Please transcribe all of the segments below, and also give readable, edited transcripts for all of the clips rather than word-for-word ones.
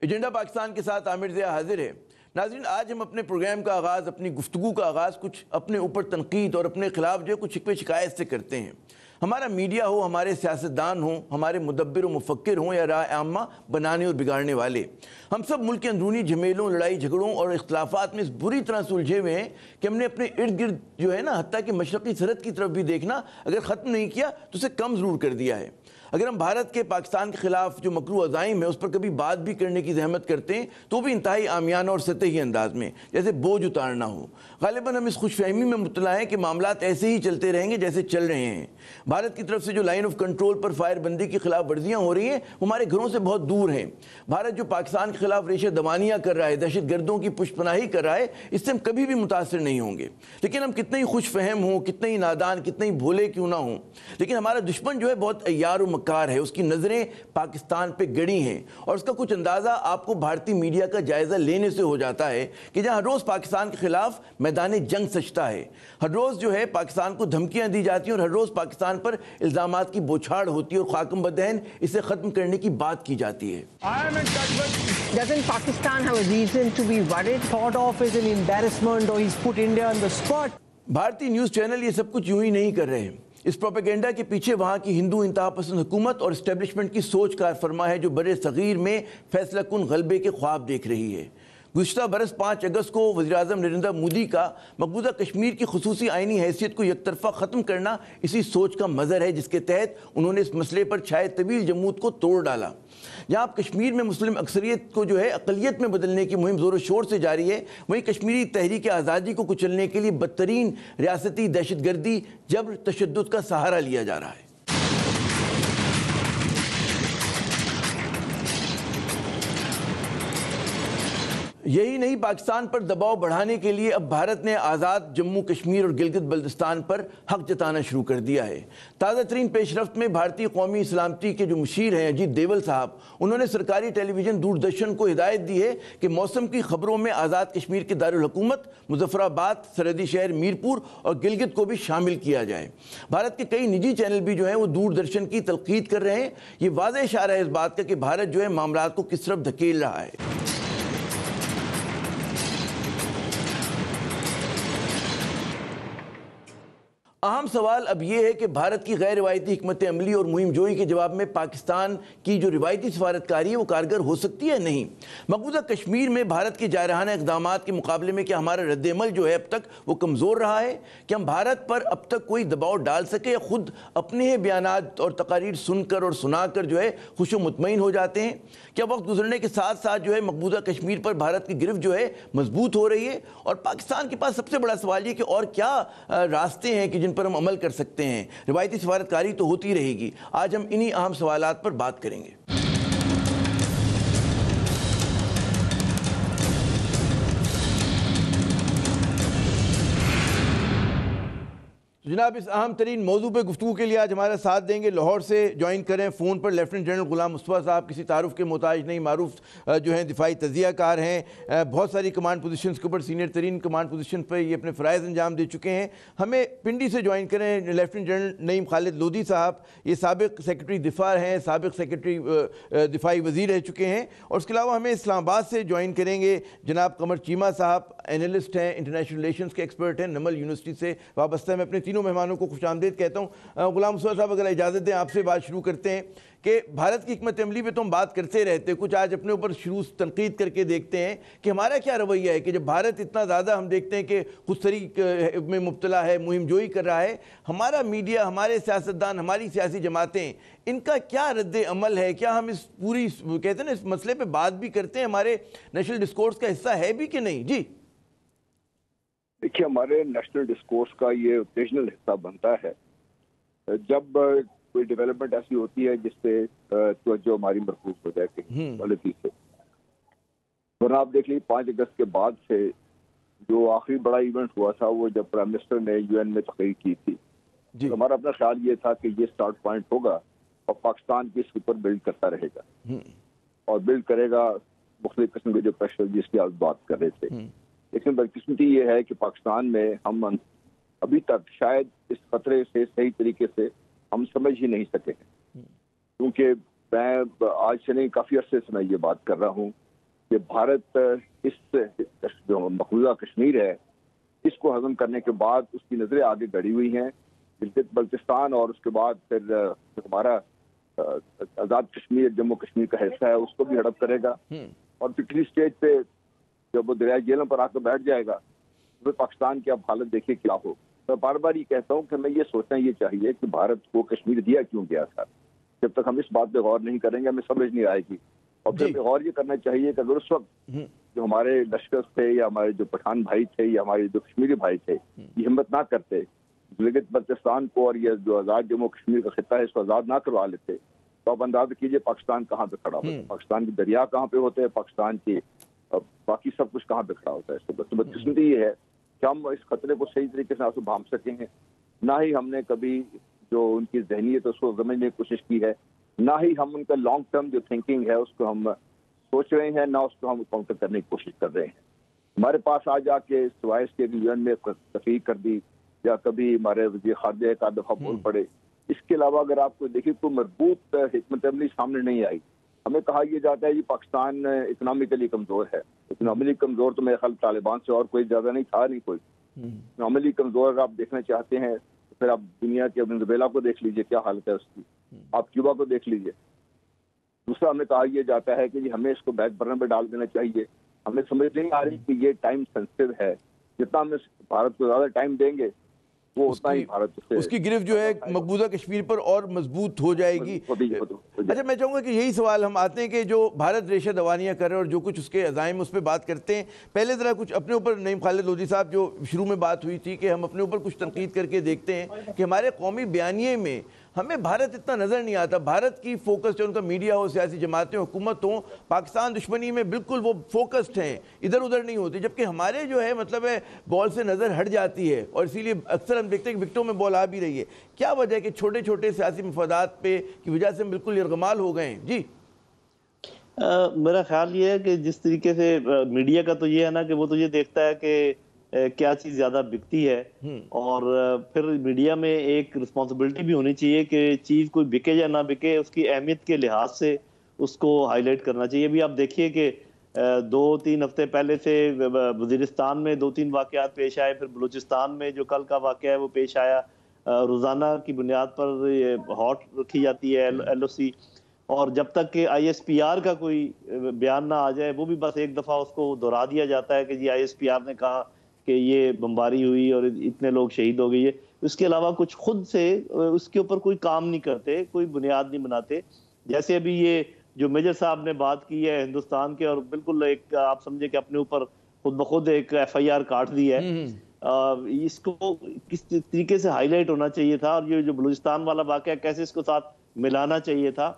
Agenda Pakistan کے ساتھ عامر ضیاء حاضر ہے۔ ناظرین، آج ہم اپنے پروگرام کا آغاز، اپنی گفتگو کا آغاز کچھ اپنے اوپر تنقید اور اپنے خلاف جو ہے کچھ شکوے شکایت سے کرتے ہیں۔ ہمارا میڈیا ہو، ہمارے سیاستدان ہوں، ہمارے مدبر و مفکر ہوں یا راہ عامہ بنانے اور بگاڑنے والے، ہم سب ملک کے اندرونی جھمیلوں، لڑائی جھگڑوں اور اختلافات میں اس بری طرح سلجھے ہوئے ہیں کہ ہم نے اپنے ارد گرد جو ہے نا، حتیٰ کہ مشرقی سرحد کی طرف بھی دیکھنا اگر ختم نہیں کیا تو اسے کم ضرور کر دیا ہے۔ اگر ہم بھارت کے پاکستان کے خلاف جو مکروہ عزائم ہے اس پر کبھی بات بھی کرنے کی زحمت کرتے ہیں تو بھی انتہائی عامیانہ اور سطحی انداز میں، جیسے بوجھ اتارنا ہو۔ غالباً ہم اس خوش فہمی میں مبتلا ہیں کہ معاملات ایسے ہی چلتے رہیں گے جیسے چل رہے ہیں۔ بھارت کی طرف سے جو line of control per fire بندی کی خلاف ورزیاں ہو رہی ہیں وہ ہمارے گھروں سے بہت دور ہیں۔ بھارت جو پاکستان کے خلاف ریشہ دوانیاں کر رہا ہے، دہشت گردوں کی پشت پناہی کر رہا ہے، اس سے ہم کبھی بھی متاثر نہیں ہوں گے۔ لیکن ہم کتنے ہی خوش فہم ہوں، کتنے ہی نادان، کتنے ہی بھولے کیوں نہ ہوں، لیکن ہمارا دشمن جو ہے بہت عیار و مکار ہے۔ اس کی نظریں پاکستان پہ گڑی ہیں اور اس کا کچھ اندازہ آپ کو بھارتی میڈیا کا جائزہ لینے سے ہو جاتا ہے کہ جہاں ہر روز پاکستان کے خلاف میدان جنگ سجتا ہے، ہر روز جو ہے پاکستان کو دھمکیاں دی جاتی ہیں اور ہر روز پاکستان پر الزامات کی بوچھاڑ ہوتی ہے اور خاکم بدہن اسے ختم کرنے کی بات کی جاتی ہے۔ Doesn't Pakistan have a reason to be worried? Thought of as an embarrassment or he's put India on the spot? بھارتی نیوز چینل یہ سب کچھ یوں ہی نہیں کر رہے۔ اس پروپیگنڈا کے پیچھے وہاں کی ہندو انتہا پسند حکومت اور اسٹیبلشمنٹ کی سوچ کار فرما ہے جو برِ صغیر میں فیصلہ کن غلبے کے خواب دیکھ رہی ہے۔ گزشتہ برس 5 اگست کو وزیراعظم نریندر مودی کا مقبوضہ کشمیر کی خصوصی آئینی حیثیت کو یک طرفہ ختم کرنا اسی سوچ کا مظہر ہے جس کے تحت انہوں نے اس مسئلے پر چھائے طویل جمود کو توڑ ڈالا۔ جہاں اب کشمیر میں مسلم اکثریت کو جو ہے اقلیت میں بدلنے کی مہم زور و شور سے جاری ہے، وہیں کشمیری تحریک آزادی کو کچلنے کے لیے بدترین ریاستی دہشت گردی، جبر، تشدد کا سہارا لیا جا رہا ہے۔ یہی نہیں، پاکستان پر دباؤ بڑھانے کے لیے اب بھارت نے آزاد جموں کشمیر اور گلگت بلتستان پر حق جتانا شروع کر دیا ہے۔ تازہ ترین پیش رفت میں بھارتی قومی سلامتی کے جو مشیر ہیں اجیت ڈوال صاحب، انہوں نے سرکاری ٹیلی ویژن دوردرشن کو ہدایت دی ہے کہ موسم کی خبروں میں آزاد کشمیر کے دارالحکومت مظفر آباد، سرحدی شہر میرپور اور گلگت کو بھی شامل کیا جائے۔ بھارت کے کئی نجی چینل بھی جو ہیں وہ دوردرشن کی تلقید کر رہے ہیں۔ یہ واضح اشارہ ہے اس بات کا کہ بھارت جو ہے معاملات کو کس طرف دھکیل رہا ہے۔ اہم سوال اب یہ ہے کہ بھارت کی غیر روایتی حکمت عملی اور مہم جوئی کے جواب میں پاکستان کی جو روایتی سفارتکاری ہے وہ کارگر ہو سکتی ہے نہیں۔ مقبوضہ کشمیر میں بھارت کے جارحانہ اقدامات کے مقابلے میں کیا ہمارا رد عمل جو ہے اب تک وہ کمزور رہا ہے؟ کہ ہم بھارت پر اب تک کوئی دباؤ ڈال سکے یا خود اپنے بیانات اور تقاریر سن کر اور سنا کر جو ہے خوش و مطمئن ہو جاتے ہیں؟ کیا وقت گزرنے کے ساتھ ساتھ جو ہے مقبوضہ کشمیر پر بھارت کی گرفت جو ہے مضبوط ہو رہی ہے؟ اور پاکستان کے پاس سب سے بڑا سوال یہ کہ اور کیا راستے ہیں کہ جن پر ہم عمل کر سکتے ہیں؟ روایتی سفارتکاری تو ہوتی رہے گی۔ آج ہم انہی اہم سوالات پر بات کریں گے۔ جناب، اس اہم ترین موضوع پہ گفتگو کے لیے آج ہمارا ساتھ دیں گے، لاہور سے جوائن کریں فون پر لیفٹیننٹ جنرل غلام مصطفیٰ صاحب، کسی تعارف کے محتاج نہیں، معروف جو ہیں دفاعی تجزیہ کار ہیں، بہت ساری کمانڈ پوزیشنز کے اوپر سینئر ترین کمانڈ پوزیشن پر یہ اپنے فرائض انجام دے چکے ہیں۔ ہمیں پنڈی سے جوائن کریں لیفٹیننٹ جنرل نعیم خالد لودھی صاحب، یہ سابق سیکرٹری دفاع ہیں، سابق سیکرٹری دفاعی وزیر رہ چکے ہیں۔ اور اس کے علاوہ ہمیں اسلام آباد سے جوائن کریں گے جناب قمر چیمہ صاحب، اینالسٹ ہیں، انٹرنیشنل ریلیشنز کے ایکسپرٹ ہیں، نمل یونیورسٹی سے وابستہ ہیں۔ میں اپنے تینوں مہمانوں کو خوش آمدید کہتا ہوں۔ غلام مصطفیٰ صاحب، اگر اجازت دیں آپ سے بات شروع کرتے ہیں کہ بھارت کی حکمت عملی پہ تو ہم بات کرتے رہتے ہیں، کچھ آج اپنے اوپر شروع تنقید کر کے دیکھتے ہیں کہ ہمارا کیا رویہ ہے کہ جب بھارت اتنا زیادہ ہم دیکھتے ہیں کہ خود سری میں مبتلا ہے، مہم جوئی کر رہا ہے، ہمارا میڈیا، ہمارے سیاستدان، ہماری سیاسی جماعتیں، ان کا کیا رد عمل ہے؟ کیا ہم اس پوری کہتے ہیں نا اس مسئلے پہ بات بھی کرتے ہیں، ہمارے نیشنل ڈسکورس کا حصہ ہے بھی کہ نہیں؟ جی دیکھیے، ہمارے نیشنل ڈسکورس کا یہ اوکیجنل حصہ بنتا ہے جب کوئی ڈیولپمنٹ ایسی ہوتی ہے جس سے توجہ ہماری مرکوز ہو جائے کہیں غلطی سے۔ ورنہ آپ دیکھ لیجیے 5 اگست کے بعد سے جو آخری بڑا ایونٹ ہوا تھا وہ جب پرائم منسٹر نے UN میں تقریر کی تھی، تو ہمارا اپنا خیال یہ تھا کہ یہ سٹارٹ پوائنٹ ہوگا اور پاکستان کی اس کے اوپر بلڈ کرتا رہے گا اور بلڈ کرے گا مختلف قسم کے جو پریشر جس کی آپ بات کر رہے تھے۔ لیکن بدقسمتی یہ ہے کہ پاکستان میں ہم ابھی تک شاید اس خطرے سے صحیح طریقے سے ہم سمجھ ہی نہیں سکے ہیں، کیونکہ میں آج سے نہیں کافی عرصے سے میں یہ بات کر رہا ہوں کہ بھارت اس جو مقبوضہ کشمیر ہے اس کو ہضم کرنے کے بعد اس کی نظریں آگے گڑی ہوئی ہیں گلگت بلتستان اور اس کے بعد پھر ہمارا آزاد کشمیر جموں کشمیر کا حصہ ہے اس کو بھی ہڑپ کرے گا اور پچھلی سٹیج پہ جب وہ دریائے جیلوں پر آ کر بیٹھ جائے گا تو پاکستان کی اب حالت دیکھیے کیا ہو. میں بار بار یہ کہتا ہوں کہ ہمیں یہ سوچنا یہ چاہیے کہ بھارت کو کشمیر دیا کیوں گیا تھا. جب تک ہم اس بات پہ غور نہیں کریں گے ہمیں سمجھ نہیں آئے گی. اور پھر غور یہ کرنا چاہیے کہ اگر اس وقت جو ہمارے لشکر تھے یا ہمارے جو پٹھان بھائی تھے یا ہمارے جو کشمیری بھائی تھے یہ ہمت نہ کرتے گلگت بلتستان کو اور یہ جو آزاد جموں کشمیر کا خطہ ہے اس کو آزاد نہ کروا لیتے تو آپ اندازہ کیجئے پاکستان کہاں پہ کھڑا ہوتا ہے. پاکستان کی دریا کہاں پہ ہوتے ہیں, پاکستان کی باقی سب کچھ کہاں پہ کھڑا ہوتا ہے. تو بدقسمتی یہ ہے کہ ہم اس خطرے کو صحیح طریقے سے آپ بھانپ سکیں گے. نہ ہی ہم نے کبھی جو ان کی ذہنیت ہے اس کو سمجھنے کی کوشش کی ہے, نہ ہی ہم ان کا لانگ ٹرم جو تھنکنگ ہے اس کو ہم سوچ رہے ہیں, نہ اس کو ہم کاؤنٹر کرنے کی کوشش کر رہے ہیں. ہمارے پاس آ جا کے سوائے اس کے یون میں تفریح کر دی یا کبھی ہمارے وزیر خارجہ ایک آدھ دفعہ بول پڑے, اس کے علاوہ اگر آپ کو دیکھیں تو مربوط حکمت عملی سامنے نہیں آئی. ہمیں کہا یہ جاتا ہے کہ پاکستان اکنامکلی کمزور ہے. اکنامکلی کمزور تو میرے خیال طالبان سے اور کوئی زیادہ نہیں تھا, نہیں کوئی. اکنامکلی کمزور اگر آپ دیکھنا چاہتے ہیں تو پھر آپ دنیا کے وینزویلا کو دیکھ لیجئے کیا حالت ہے اس کی, آپ کیوبا کو دیکھ لیجئے. دوسرا ہمیں کہا یہ جاتا ہے کہ ہمیں اس کو بیک برنر پہ ڈال دینا چاہیے. ہمیں سمجھ نہیں آ رہی کہ یہ ٹائم سینسٹیو ہے. جتنا ہم بھارت کو زیادہ ٹائم دیں گے وہ اتنا ہی بھارت اس کی گرفت جو ہے مقبوضہ کشمیر پر اور مضبوط ہو جائے گی. اچھا میں چاہوں گا کہ یہی سوال ہم آتے ہیں کہ جو بھارت ریشہ دوانیاں کر رہے ہیں اور جو کچھ اس کے عزائم اس پہ بات کرتے ہیں, پہلے ذرا کچھ اپنے اوپر نعیم خالد لودھی صاحب جو شروع میں بات ہوئی تھی کہ ہم اپنے اوپر کچھ تنقید کر کے دیکھتے ہیں کہ ہمارے قومی بیانیے میں ہمیں بھارت اتنا نظر نہیں آتا. بھارت کی فوکس جو ان کا میڈیا ہو, سیاسی جماعتیں, حکومت ہوں, پاکستان دشمنی میں بالکل وہ فوکسڈ ہیں, ادھر ادھر نہیں ہوتی. جبکہ ہمارے جو ہے مطلب ہے بال سے نظر ہٹ جاتی ہے اور اسی لیے اکثر ہم دیکھتے ہیں کہ وکٹوں میں بال آ بھی رہی ہے. کیا وجہ ہے کہ چھوٹے چھوٹے سیاسی مفادات پہ کی وجہ سے ہم بالکل یرغمال ہو گئے ہیں؟ جی میرا خیال یہ ہے کہ جس طریقے سے میڈیا کا تو یہ ہے نا کہ وہ تو یہ دیکھتا ہے کہ کیا چیز زیادہ بکتی ہے, اور پھر میڈیا میں ایک رسپانسبلٹی بھی ہونی چاہیے کہ چیز کوئی بکے یا نہ بکے اس کی اہمیت کے لحاظ سے اس کو ہائی لائٹ کرنا چاہیے. ابھی آپ دیکھیے کہ 2-3 ہفتے پہلے سے وزیرستان میں 2-3 واقعات پیش آئے, پھر بلوچستان میں جو کل کا واقعہ ہے وہ پیش آیا. روزانہ کی بنیاد پر یہ ہاٹ رکھی جاتی ہے ایل او سی, اور جب تک کہ آئی ایس پی آر کا کوئی بیان نہ آ جائے وہ بھی بس ایک دفعہ اس کو دہرا دیا جاتا ہے کہ جی آئی ایس پی آر نے کہا کہ یہ بمباری ہوئی اور اتنے لوگ شہید ہو گئی ہے. اس کے علاوہ کچھ خود سے اس کے اوپر کوئی کام نہیں کرتے, کوئی بنیاد نہیں بناتے. جیسے ابھی یہ جو میجر صاحب نے بات کی ہے ہندوستان کے, اور بالکل ایک آپ سمجھے کہ اپنے اوپر خود بخود ایک ایف آئی آر کاٹ دی ہے, اس کو کس طریقے سے ہائی لائٹ ہونا چاہیے تھا, اور یہ جو بلوچستان والا واقعہ کیسے اس کو ساتھ ملانا چاہیے تھا.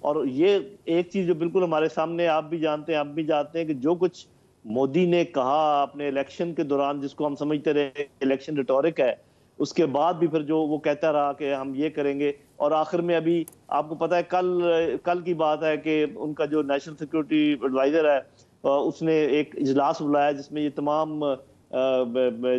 اور یہ ایک چیز جو بالکل ہمارے سامنے آپ بھی جانتے ہیں, آپ بھی جانتے ہیں کہ جو کچھ مودی نے کہا اپنے الیکشن کے دوران, جس کو ہم سمجھتے رہے الیکشن ریٹورک ہے, اس کے بعد بھی پھر جو وہ کہتا رہا کہ ہم یہ کریں گے, اور آخر میں ابھی آپ کو پتا ہے کل کی بات ہے کہ ان کا جو نیشنل سیکورٹی ایڈوائزر ہے اس نے ایک اجلاس بلایا جس میں یہ تمام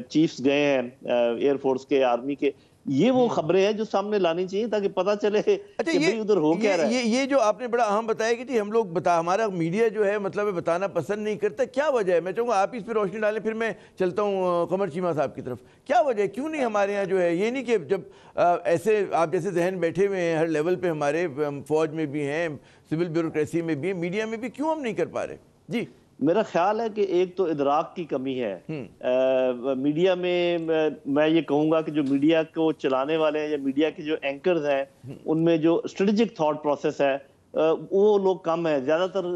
چیفز گئے ہیں ایئر فورس کے, آرمی کے. یہ وہ خبریں ہیں جو سامنے لانی چاہیے تاکہ پتہ چلے کہ بھئی ادھر ہو کیا رہا ہے. یہ جو آپ نے بڑا اہم بتایا کہ جی ہم لوگ ہمارا میڈیا جو ہے مطلب بتانا پسند نہیں کرتا, کیا وجہ ہے؟ میں چاہوں گا آپ اس پہ روشنی ڈالیں, پھر میں چلتا ہوں قمر چیمہ صاحب کی طرف. کیا وجہ ہے, کیوں نہیں ہمارے یہاں جو ہے, یہ نہیں کہ جب ایسے آپ جیسے ذہن بیٹھے ہوئے ہیں ہر لیول پہ, ہمارے فوج میں بھی ہیں, سول بیوروکریسی میں بھی ہیں, میڈیا میں بھی, کیوں ہم نہیں کر پا رہے؟ جی میرا خیال ہے کہ ایک تو ادراک کی کمی ہے میڈیا میں. میں یہ کہوں گا کہ جو میڈیا کو چلانے والے ہیں یا میڈیا کے جو اینکرز ہیں ان میں جو اسٹریٹجک تھاٹ پروسیس ہے وہ لوگ کم ہیں. زیادہ تر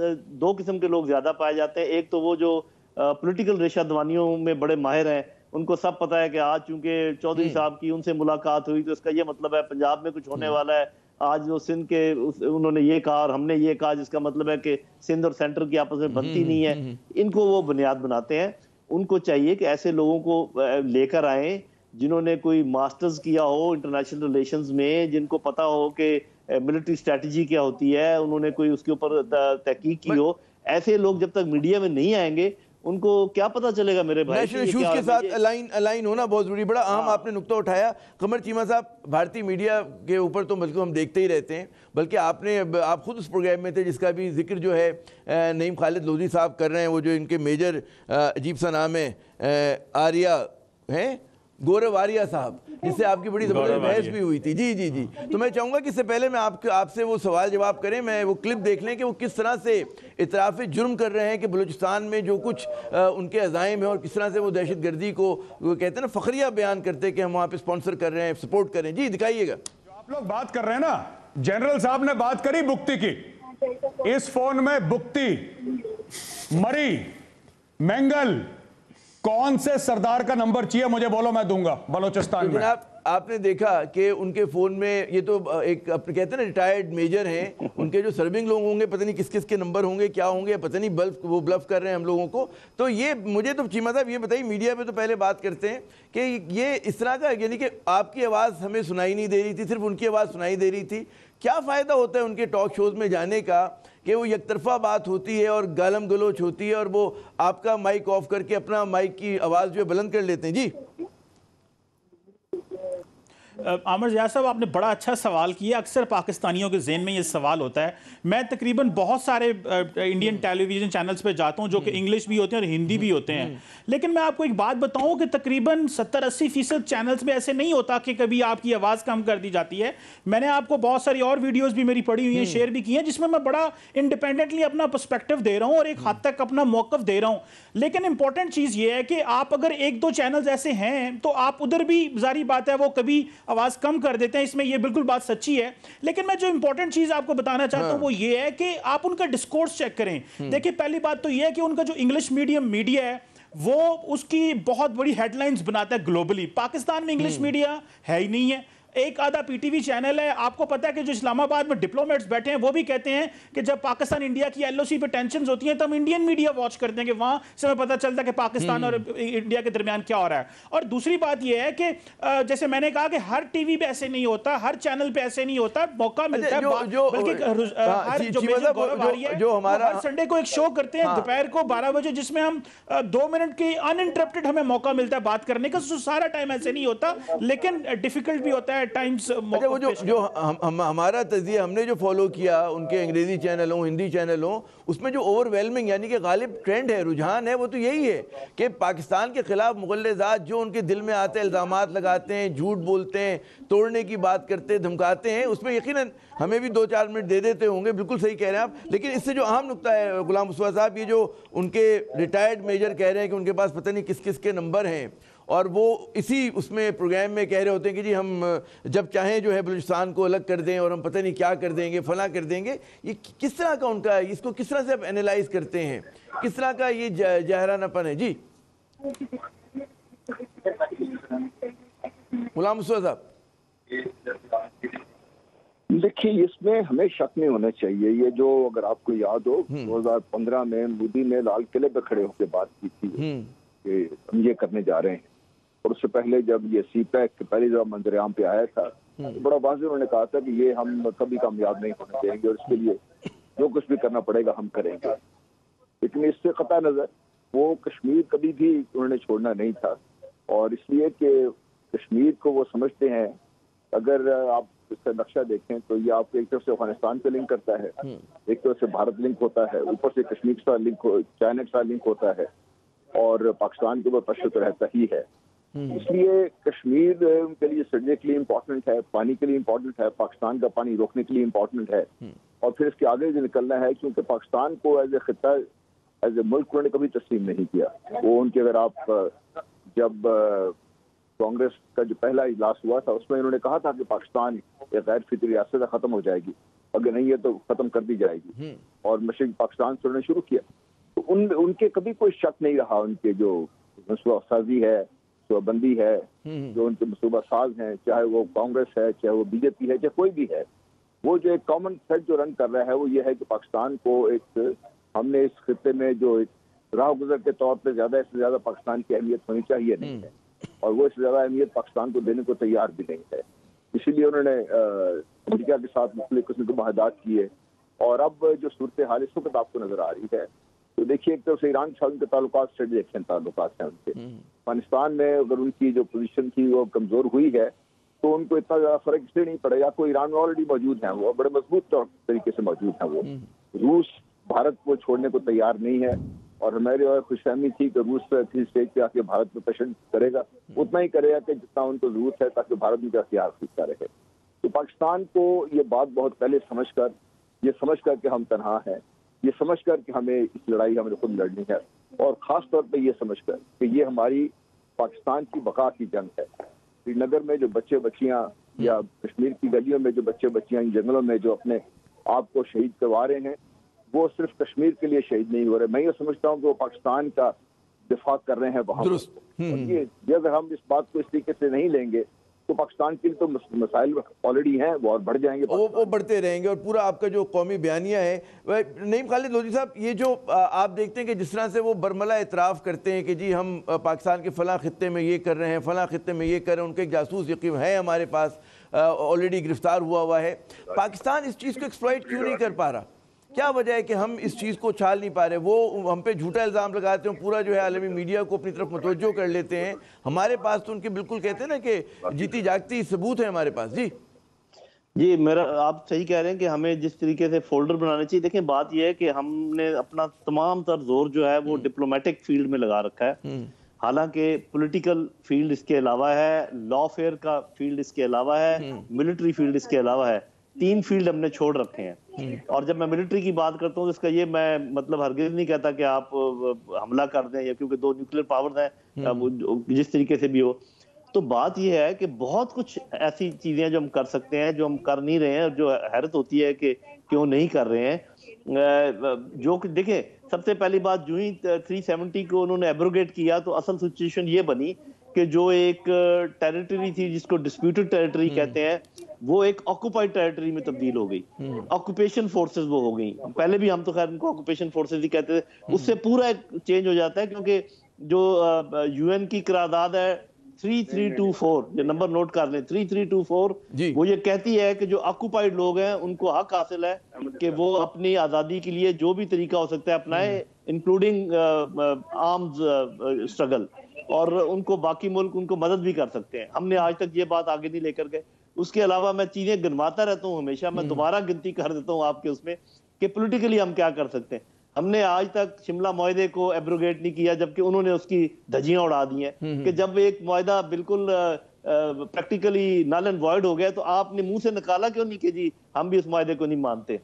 2 قسم کے لوگ زیادہ پائے جاتے ہیں. ایک تو وہ جو پولیٹیکل ریشہ دوانیوں میں بڑے ماہر ہیں, ان کو سب پتہ ہے کہ آج چونکہ چودھری صاحب کی ان سے ملاقات ہوئی تو اس کا یہ مطلب ہے پنجاب میں کچھ ہونے والا ہے, آج وہ سندھ کے انہوں نے یہ کہا اور ہم نے یہ کہا, جس کا مطلب ہے کہ سندھ اور سینٹر کی آپس میں بنتی نہیں ہے. ان کو وہ بنیاد بناتے ہیں. ان کو چاہیے کہ ایسے لوگوں کو لے کر آئیں جنہوں نے کوئی ماسٹرز کیا ہو انٹرنیشنل ریلیشنز میں, جن کو پتا ہو کہ ملٹری اسٹریٹجی کیا ہوتی ہے, انہوں نے کوئی اس کے اوپر تحقیق کی ہو. ایسے لوگ جب تک میڈیا میں نہیں آئیں گے ان کو کیا پتا چلے گا میرے بھائی؟ نیشنل ایشوز کے ساتھ الائن ہونا بہت ضروری. بڑا اہم آپ نے نقطہ اٹھایا قمر چیمہ صاحب. بھارتی میڈیا کے اوپر تو بلکہ ہم دیکھتے ہی رہتے ہیں, بلکہ آپ خود اس پروگرام میں تھے جس کا بھی ذکر جو ہے نعیم خالد لودھی صاحب کر رہے ہیں, وہ جو ان کے میجر عجیب سا نام ہے آریہ ہیں, گورو آریہ صاحب, جس سے آپ کی بڑی زبردست بحث بھی ہوئی تھی. جی جی جی. تو میں چاہوں گا کہ اس سے پہلے میں آپ سے وہ سوال جواب کریں, میں وہ کلپ دیکھ لیں کہ وہ کس طرح سے اعتراف جرم کر رہے ہیں کہ بلوچستان میں جو کچھ ان کے عزائم ہیں, اور کس طرح سے وہ دہشت گردی کو وہ کہتے ہیں نا فخریہ بیان کرتے ہیں کہ ہم وہاں پہ اسپانسر کر رہے ہیں, سپورٹ کر رہے ہیں. جی دکھائیے گا. جو آپ لوگ بات کر رہے ہیں نا, جنرل صاحب نے بات کری بگٹی کی. اس فون میں بگٹی, مری, مینگل, کون سے سردار کا نمبر چاہیے مجھے بولو, میں دوں گا بلوچستان میں. جناب آپ نے دیکھا کہ ان کے فون میں, یہ تو ایک کہتے ہیں نا ریٹائرڈ میجر ہیں, ان کے جو سرونگ لوگ ہوں گے پتہ نہیں کس کس کے نمبر ہوں گے, کیا ہوں گے, پتہ نہیں وہ بلف کر رہے ہیں ہم لوگوں کو. تو یہ مجھے تو چیمہ صاحب یہ بتائیے, میڈیا پہ تو پہلے بات کرتے ہیں کہ یہ اس طرح کا, یعنی کہ آپ کی آواز ہمیں سنائی نہیں دے رہی تھی, صرف ان کی آواز سنائی دے رہی تھی. کیا فائدہ ہوتا ہے ان کے ٹاک شوز میں جانے کا کہ وہ یک طرفہ بات ہوتی ہے اور گالم گلوچ ہوتی ہے, اور وہ آپ کا مائک آف کر کے اپنا مائک کی آواز جو ہے بلند کر لیتے ہیں. جی عامر ضیاء صاحب, آپ نے بڑا اچھا سوال کیا. اکثر پاکستانیوں کے ذہن میں یہ سوال ہوتا ہے. میں تقریباً بہت سارے انڈین ٹیلی ویژن چینلز پہ جاتا ہوں جو کہ انگلش بھی ہوتے ہیں اور ہندی بھی ہوتے ہیں, لیکن میں آپ کو ایک بات بتاؤں کہ تقریباً 70-80% چینلز میں ایسے نہیں ہوتا کہ کبھی آپ کی آواز کم کر دی جاتی ہے. میں نے آپ کو بہت ساری اور ویڈیوز بھی میری پڑھی ہوئی ہیں, شیئر بھی کی ہیں, جس میں بڑا انڈیپینڈنٹلی اپنا پرسپیکٹو دے رہا ہوں اور ایک حد تک اپنا موقف دے رہا ہوں. لیکن امپورٹنٹ چیز یہ ہے کہ آپ اگر 1-2 چینلز ایسے ہیں تو آپ ادھر بھی ظاہری بات ہے وہ کبھی آواز کم کر دیتے ہیں, اس میں یہ بالکل بات سچی ہے. لیکن میں جو امپورٹنٹ چیز آپ کو بتانا چاہتا ہوں وہ یہ ہے کہ آپ ان کا ڈسکورس چیک کریں. دیکھیں پہلی بات تو یہ ہے کہ ان کا جو انگلش میڈیم میڈیا ہے وہ اس کی بہت بڑی ہیڈ لائنز بناتا ہے گلوبلی. پاکستان میں انگلش میڈیا ہے ہی نہیں ہے. ایک آدھا پی ٹی وی چینل ہے. آپ کو پتا ہے کہ جو اسلام آباد میں ڈپلومیٹس بیٹھے ہیں وہ بھی کہتے ہیں کہ جب پاکستان انڈیا کی ایل او سی پہ ٹینشنز ہوتی ہیں تو ہم انڈین میڈیا واچ کرتے ہیں کہ وہاں سے ہمیں پتہ چلتا ہے کہ پاکستان اور انڈیا کے درمیان کیا ہو رہا ہے. اور دوسری بات یہ ہے کہ جیسے میں نے کہا کہ ہر ٹی وی پہ ایسے نہیں ہوتا, ہر چینل پہ ایسے نہیں ہوتا, موقع ملتا ہے. بلکہ جو میجر گورو آریہ ہے وہ ہر سنڈے کو ایک شو کرتے ہیں دوپہر کو 12 بجے, جس میں ہم 2 منٹ کی انٹرپٹڈ ہمیں موقع ملتا ہے بات کرنے کا. سارا ٹائم ایسے نہیں ہوتا, لیکن ڈیفیکلٹ بھی ہوتا ہے ٹائمز. وہ جو ہمارا تجزیہ ہم نے جو فالو کیا ان کے انگریزی چینل ہوں, ہندی چینل ہوں, اس میں جو اوور ویلمنگ یعنی کہ غالب ٹرینڈ ہے, رجحان ہے, وہ تو یہی ہے کہ پاکستان کے خلاف مغلظات جو ان کے دل میں آتے ہیں, الزامات لگاتے ہیں, جھوٹ بولتے ہیں, توڑنے کی بات کرتے ہیں, دھمکاتے ہیں, اس میں یقیناً ہمیں بھی 2-4 منٹ دے دیتے ہوں گے. بالکل صحیح کہہ رہے ہیں آپ. لیکن اس سے جو اہم نقطہ ہے غلام مصطفیٰ صاحب, یہ جو ان کے ریٹائرڈ میجر کہہ رہے ہیں کہ ان کے پاس پتہ نہیں کس کس کے نمبر ہیں, اور وہ اسی اس میں پروگرام میں کہہ رہے ہوتے ہیں کہ جی ہم جب چاہیں جو ہے بلوچستان کو الگ کر دیں اور ہم پتہ نہیں کیا کر دیں گے, فلاں کر دیں گے. یہ کس طرح کا ان کا, اس کو کس طرح سے آپ اینالائز کرتے ہیں, کس طرح کا یہ جاہرانہ پن ہے؟ جی غلام مصطفیٰ صاحب. دیکھیے اس میں ہمیں شک نہیں ہونا چاہیے. یہ جو اگر آپ کو یاد ہو 2015 میں مودی نے لال قلعے پہ کھڑے ہو کے بات کی تھی کہ ہم یہ کرنے جا رہے ہیں, اور اس سے پہلے جب یہ سی پیک پہلی دفعہ منظر عام پہ آیا تھا بڑا واضح انہوں نے کہا تھا کہ یہ ہم کبھی کامیاب نہیں ہونے دیں گے اور اس کے لیے جو کچھ بھی کرنا پڑے گا ہم کریں گے. لیکن اس سے قطع نظر وہ کشمیر کبھی بھی انہوں نے چھوڑنا نہیں تھا, اور اس لیے کہ کشمیر کو وہ سمجھتے ہیں, اگر آپ اس کا نقشہ دیکھیں تو یہ آپ کو ایک طرف سے افغانستان سے لنک کرتا ہے, ایک طرف سے بھارت لنک ہوتا ہے, اوپر سے کشمیر کے ساتھ لنک, چائنا کے ساتھ لنک ہوتا ہے, اور پاکستان کے اوپر تشدد رہتا ہی ہے. اس لیے کشمیر کے لیے سڑنے کے لیے امپورٹنٹ ہے, پانی کے لیے امپورٹنٹ ہے, پاکستان کا پانی روکنے کے لیے امپورٹنٹ ہے, اور پھر اس کے آگے جو نکلنا ہے, کیونکہ پاکستان کو ایز اے خطہ, ایز اے ملک انہوں نے کبھی تسلیم نہیں کیا. وہ ان کے, اگر آپ جب کانگریس کا جو پہلا اجلاس ہوا تھا اس میں انہوں نے کہا تھا کہ پاکستان ایک غیر فطری ریاست ختم ہو جائے گی, اگر نہیں ہے تو ختم کر دی جائے گی, اور مشرقی پاکستان سے انہوں نے شروع کیا. تو ان کے کبھی کوئی شک نہیں رہا, ان کے جو منصوبہ سازی ہے, منصوبہ بندی ہے, جو ان کے منصوبہ ساز ہیں, چاہے وہ کانگریس ہے, چاہے وہ بی جے پی ہے, چاہے کوئی بھی ہے, وہ جو ایک کامن تھریڈ جو رن کر رہا ہے وہ یہ ہے کہ پاکستان کو ایک, ہم نے اس خطے میں جو ایک راہ گزر کے طور پہ زیادہ سے زیادہ پاکستان کی اہمیت ہونی چاہیے نہیں ہے, اور وہ اس سے زیادہ اہمیت پاکستان کو دینے کو تیار بھی نہیں ہے. اسی لیے انہوں نے امریکہ کے ساتھ مختلف قسم کے معاہدات کیے, اور اب جو صورتحال اس وقت آپ کو نظر آ رہی ہے تو دیکھیے ایک طرف سے ایران کے ساتھ ان کے تعلقات اسٹریٹجک تعلقات ہیں ان کے. افغانستان میں اگر ان کی جو پوزیشن تھی وہ کمزور ہوئی ہے تو ان کو اتنا زیادہ فرق اس لیے نہیں پڑے گا. کوئی ایران میں آلریڈی موجود ہیں, وہ بڑے مضبوط طریقے سے موجود ہیں. وہ روس بھارت کو چھوڑنے کو تیار نہیں ہے, اور ہماری خوش فہمی تھی کہ روس اسی اسٹیج پہ آ کے بھارت میں تشدد کرے گا, اتنا ہی کرے گا کہ جتنا ان کو ضرورت ہے تاکہ بھارت ان کا اختیار خودتا رہے. تو پاکستان کو یہ بات بہت پہلے سمجھ کر کہ ہم تنہا ہیں, یہ سمجھ کر کہ ہمیں اس لڑائی ہمیں خود لڑنی ہے, اور خاص طور پہ یہ سمجھ کر کہ یہ ہماری پاکستان کی بقا کی جنگ ہے. سری نگر میں جو بچے بچیاں یا کشمیر کی گلیوں میں جو بچے بچیاں جنگلوں میں جو اپنے آپ کو شہید کروا رہے ہیں, وہ صرف کشمیر کے لیے شہید نہیں ہو رہے. میں یہ سمجھتا ہوں کہ وہ پاکستان کا دفاع کر رہے ہیں وہاں. یہ اگر ہم اس بات کو اس طریقے سے نہیں لیں گے تو پاکستان کے لیے تو مسائل آلریڈی ہیں, وہ اور بڑھ جائیں گے, وہ بڑھتے رہیں گے. اور پورا آپ کا جو قومی بیانیہ ہے, نعیم خالد لودھی صاحب, یہ جو آپ دیکھتے ہیں کہ جس طرح سے وہ برملا اعتراف کرتے ہیں کہ جی ہم پاکستان کے فلاں خطے میں یہ کر رہے ہیں, فلاں خطے میں یہ کر رہے ہیں, ان کے ایک جاسوس یقین ہے ہمارے پاس آلریڈی گرفتار ہوا ہے, پاکستان اس چیز کو ایکسپلائٹ کیوں نہیں کر پا رہا؟ کیا وجہ ہے کہ ہم اس چیز کو چھال نہیں پا رہے؟ وہ ہم پہ جھوٹا الزام لگاتے ہیں, پورا جو ہے عالمی میڈیا کو اپنی طرف متوجہ کر لیتے ہیں. ہمارے پاس تو ان کے بالکل کہتے ہیں نا کہ جیتی جاگتی ثبوت ہے ہمارے پاس. جی آپ صحیح کہہ رہے ہیں کہ ہمیں جس طریقے سے فولڈر بنانے چاہیے. دیکھیں بات یہ ہے کہ ہم نے اپنا تمام تر زور جو ہے وہ ڈپلومیٹک فیلڈ میں لگا رکھا ہے, حالانکہ پولیٹیکل فیلڈ اس کے علاوہ ہے, لا فیئر کا فیلڈ اس کے علاوہ ہے, ملٹری فیلڈ اس کے علاوہ ہے. 3 فیلڈ ہم نے چھوڑ رکھے ہیں. اور جب میں ملٹری کی بات کرتا ہوں اس کا یہ میں مطلب ہرگز نہیں کہتا کہ آپ حملہ کر دیں, یا کیونکہ 2 نیوکلیر پاورز ہیں جس طریقے سے بھی ہو. تو بات یہ ہے کہ بہت کچھ ایسی چیزیں جو ہم کر سکتے ہیں جو ہم کر نہیں رہے ہیں, اور جو حیرت ہوتی ہے کہ کیوں نہیں کر رہے ہیں. جو کہ دیکھیں سب سے پہلی بات, جو ہی 370 کو انہوں نے ایبروگیٹ کیا تو اصل سچویشن یہ بنی کہ جو ایک ٹیریٹری تھی جس کو ڈسپیوٹڈ ٹیریٹری کہتے ہیں, وہ ایک آکوپائڈ ٹیریٹری میں تبدیل ہو گئی. آکوپیشن فورسز وہ ہو گئی. پہلے بھی ہم تو خیر ان کو آکوپیشن فورسز ہی کہتے تھے, اس سے پورا ایک چینج ہو جاتا ہے, کیونکہ جو یو این کی قرارداد ہے 3324, یہ نمبر نوٹ کر لیں 3324, وہ یہ کہتی ہے کہ جو آکوپائڈ لوگ ہیں ان کو حق حاصل ہے کہ وہ اپنی آزادی کے لیے جو بھی طریقہ ہو سکتا ہے اپنائیں, انکلوڈنگ آرمز اسٹرگل, اور ان کو باقی ملک ان کو مدد بھی کر سکتے ہیں. ہم نے آج تک یہ بات آگے نہیں لے کر گئے. اس کے علاوہ میں چیزیں گنواتا رہتا ہوں ہمیشہ, میں دوبارہ گنتی کر دیتا ہوں آپ کے اس میں کہ پولیٹیکلی ہم کیا کر سکتے ہیں. ہم نے آج تک شملہ معاہدے کو ایبروگیٹ نہیں کیا, جبکہ انہوں نے اس کی دھجیاں اڑا دی ہیں کہ جب ایک معاہدہ بالکل پریکٹیکلی نل اینڈ وائڈ ہو گیا تو آپ نے منہ سے نکالا کیوں نہیں کہ جی ہم بھی اس معاہدے کو نہیں مانتے.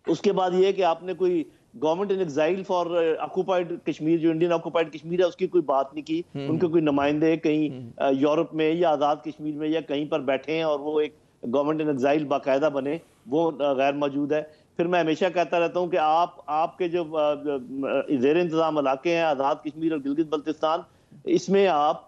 اس کے بعد یہ کہ آپ نے کوئی government in exile for occupied Kashmir, جو انڈین آکوپائڈ کشمیر ہے, اس کی کوئی بات نہیں کی. ان کے کوئی نمائندے کہیں یورپ میں یا آزاد کشمیر میں یا کہیں پر بیٹھے ہیں اور وہ ایک گورنمنٹ ان ایگزائل باقاعدہ بنے, وہ غیر موجود ہے. پھر میں ہمیشہ کہتا رہتا ہوں کہ آپ کے جو زیر انتظام علاقے ہیں آزاد کشمیر اور گلگت بلتستان, اس میں آپ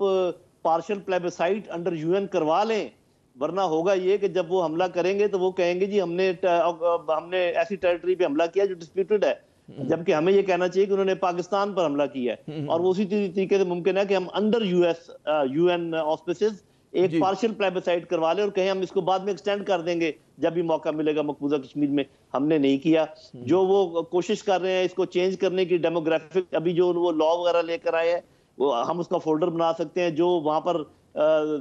پارشل پلیبسائٹ انڈر یو این کروا لیں, ورنہ ہوگا یہ کہ جب وہ حملہ کریں گے تو وہ کہیں گے جی ہم نے ایسی ٹیریٹری پہ حملہ کیا جو ڈسپیوٹڈ ہے, جبکہ ہمیں یہ کہنا چاہیے کہ انہوں نے پاکستان پر حملہ کیا ہے. اور وہ اسی طریقے سے ممکن ہے کہ ہم انڈر یو این آسپیسز ایک پارشل پلیبسائٹ کروا لیں اور کہیں ہم اس کو بعد میں ایکسٹینڈ کر دیں گے جب بھی موقع ملے گا مقبوضہ کشمیر میں. ہم نے نہیں کیا. جو وہ کوشش کر رہے ہیں اس کو چینج کرنے کی, ڈیموگرافک ابھی جو وہ لا وغیرہ لے کر آئے ہیں, وہ ہم اس کا فولڈر بنا سکتے ہیں. جو وہاں پر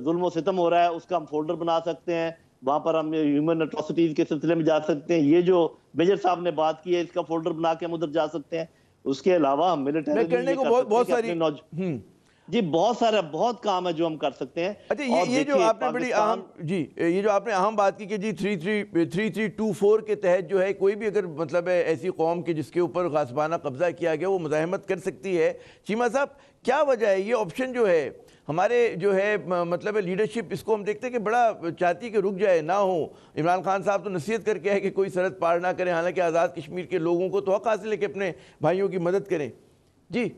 ظلم و ستم ہو رہا ہے اس کا ہم فولڈر بنا سکتے ہیں, وہاں پر ہم ہیومن اٹراسٹیز کے سلسلے میں جا سکتے ہیں. یہ جو میجر صاحب نے بات کی ہے اس کا فولڈر بنا کے ہم ادھر جا سکتے ہیں. اس کے علاوہ ہم ملٹری کرنے کو بہت ساری جی بہت کام ہے جو ہم کر سکتے ہیں. اچھا یہ جو آپ نے بڑی اہم یہ جو آپ نے اہم بات کی کہ جی 3324 کے تحت جو ہے کوئی بھی اگر مطلب ہے ایسی قوم کے جس کے اوپر غاصبانہ قبضہ کیا گیا وہ مزاحمت کر سکتی ہے. چیمہ صاحب کیا وجہ ہے یہ آپشن جو ہے ہمارے جو ہے مطلب لیڈرشپ, اس کو ہم دیکھتے ہیں کہ بڑا چاہتی کہ رک جائے, نہ ہو. عمران خان صاحب تو نصیحت کر کے ہے کہ کوئی سرحد پار نہ کریں, حالانکہ آزاد کشمیر کے لوگوں کو تو حق حاصل ہے کہ اپنے بھائیوں کی مدد کریں. جی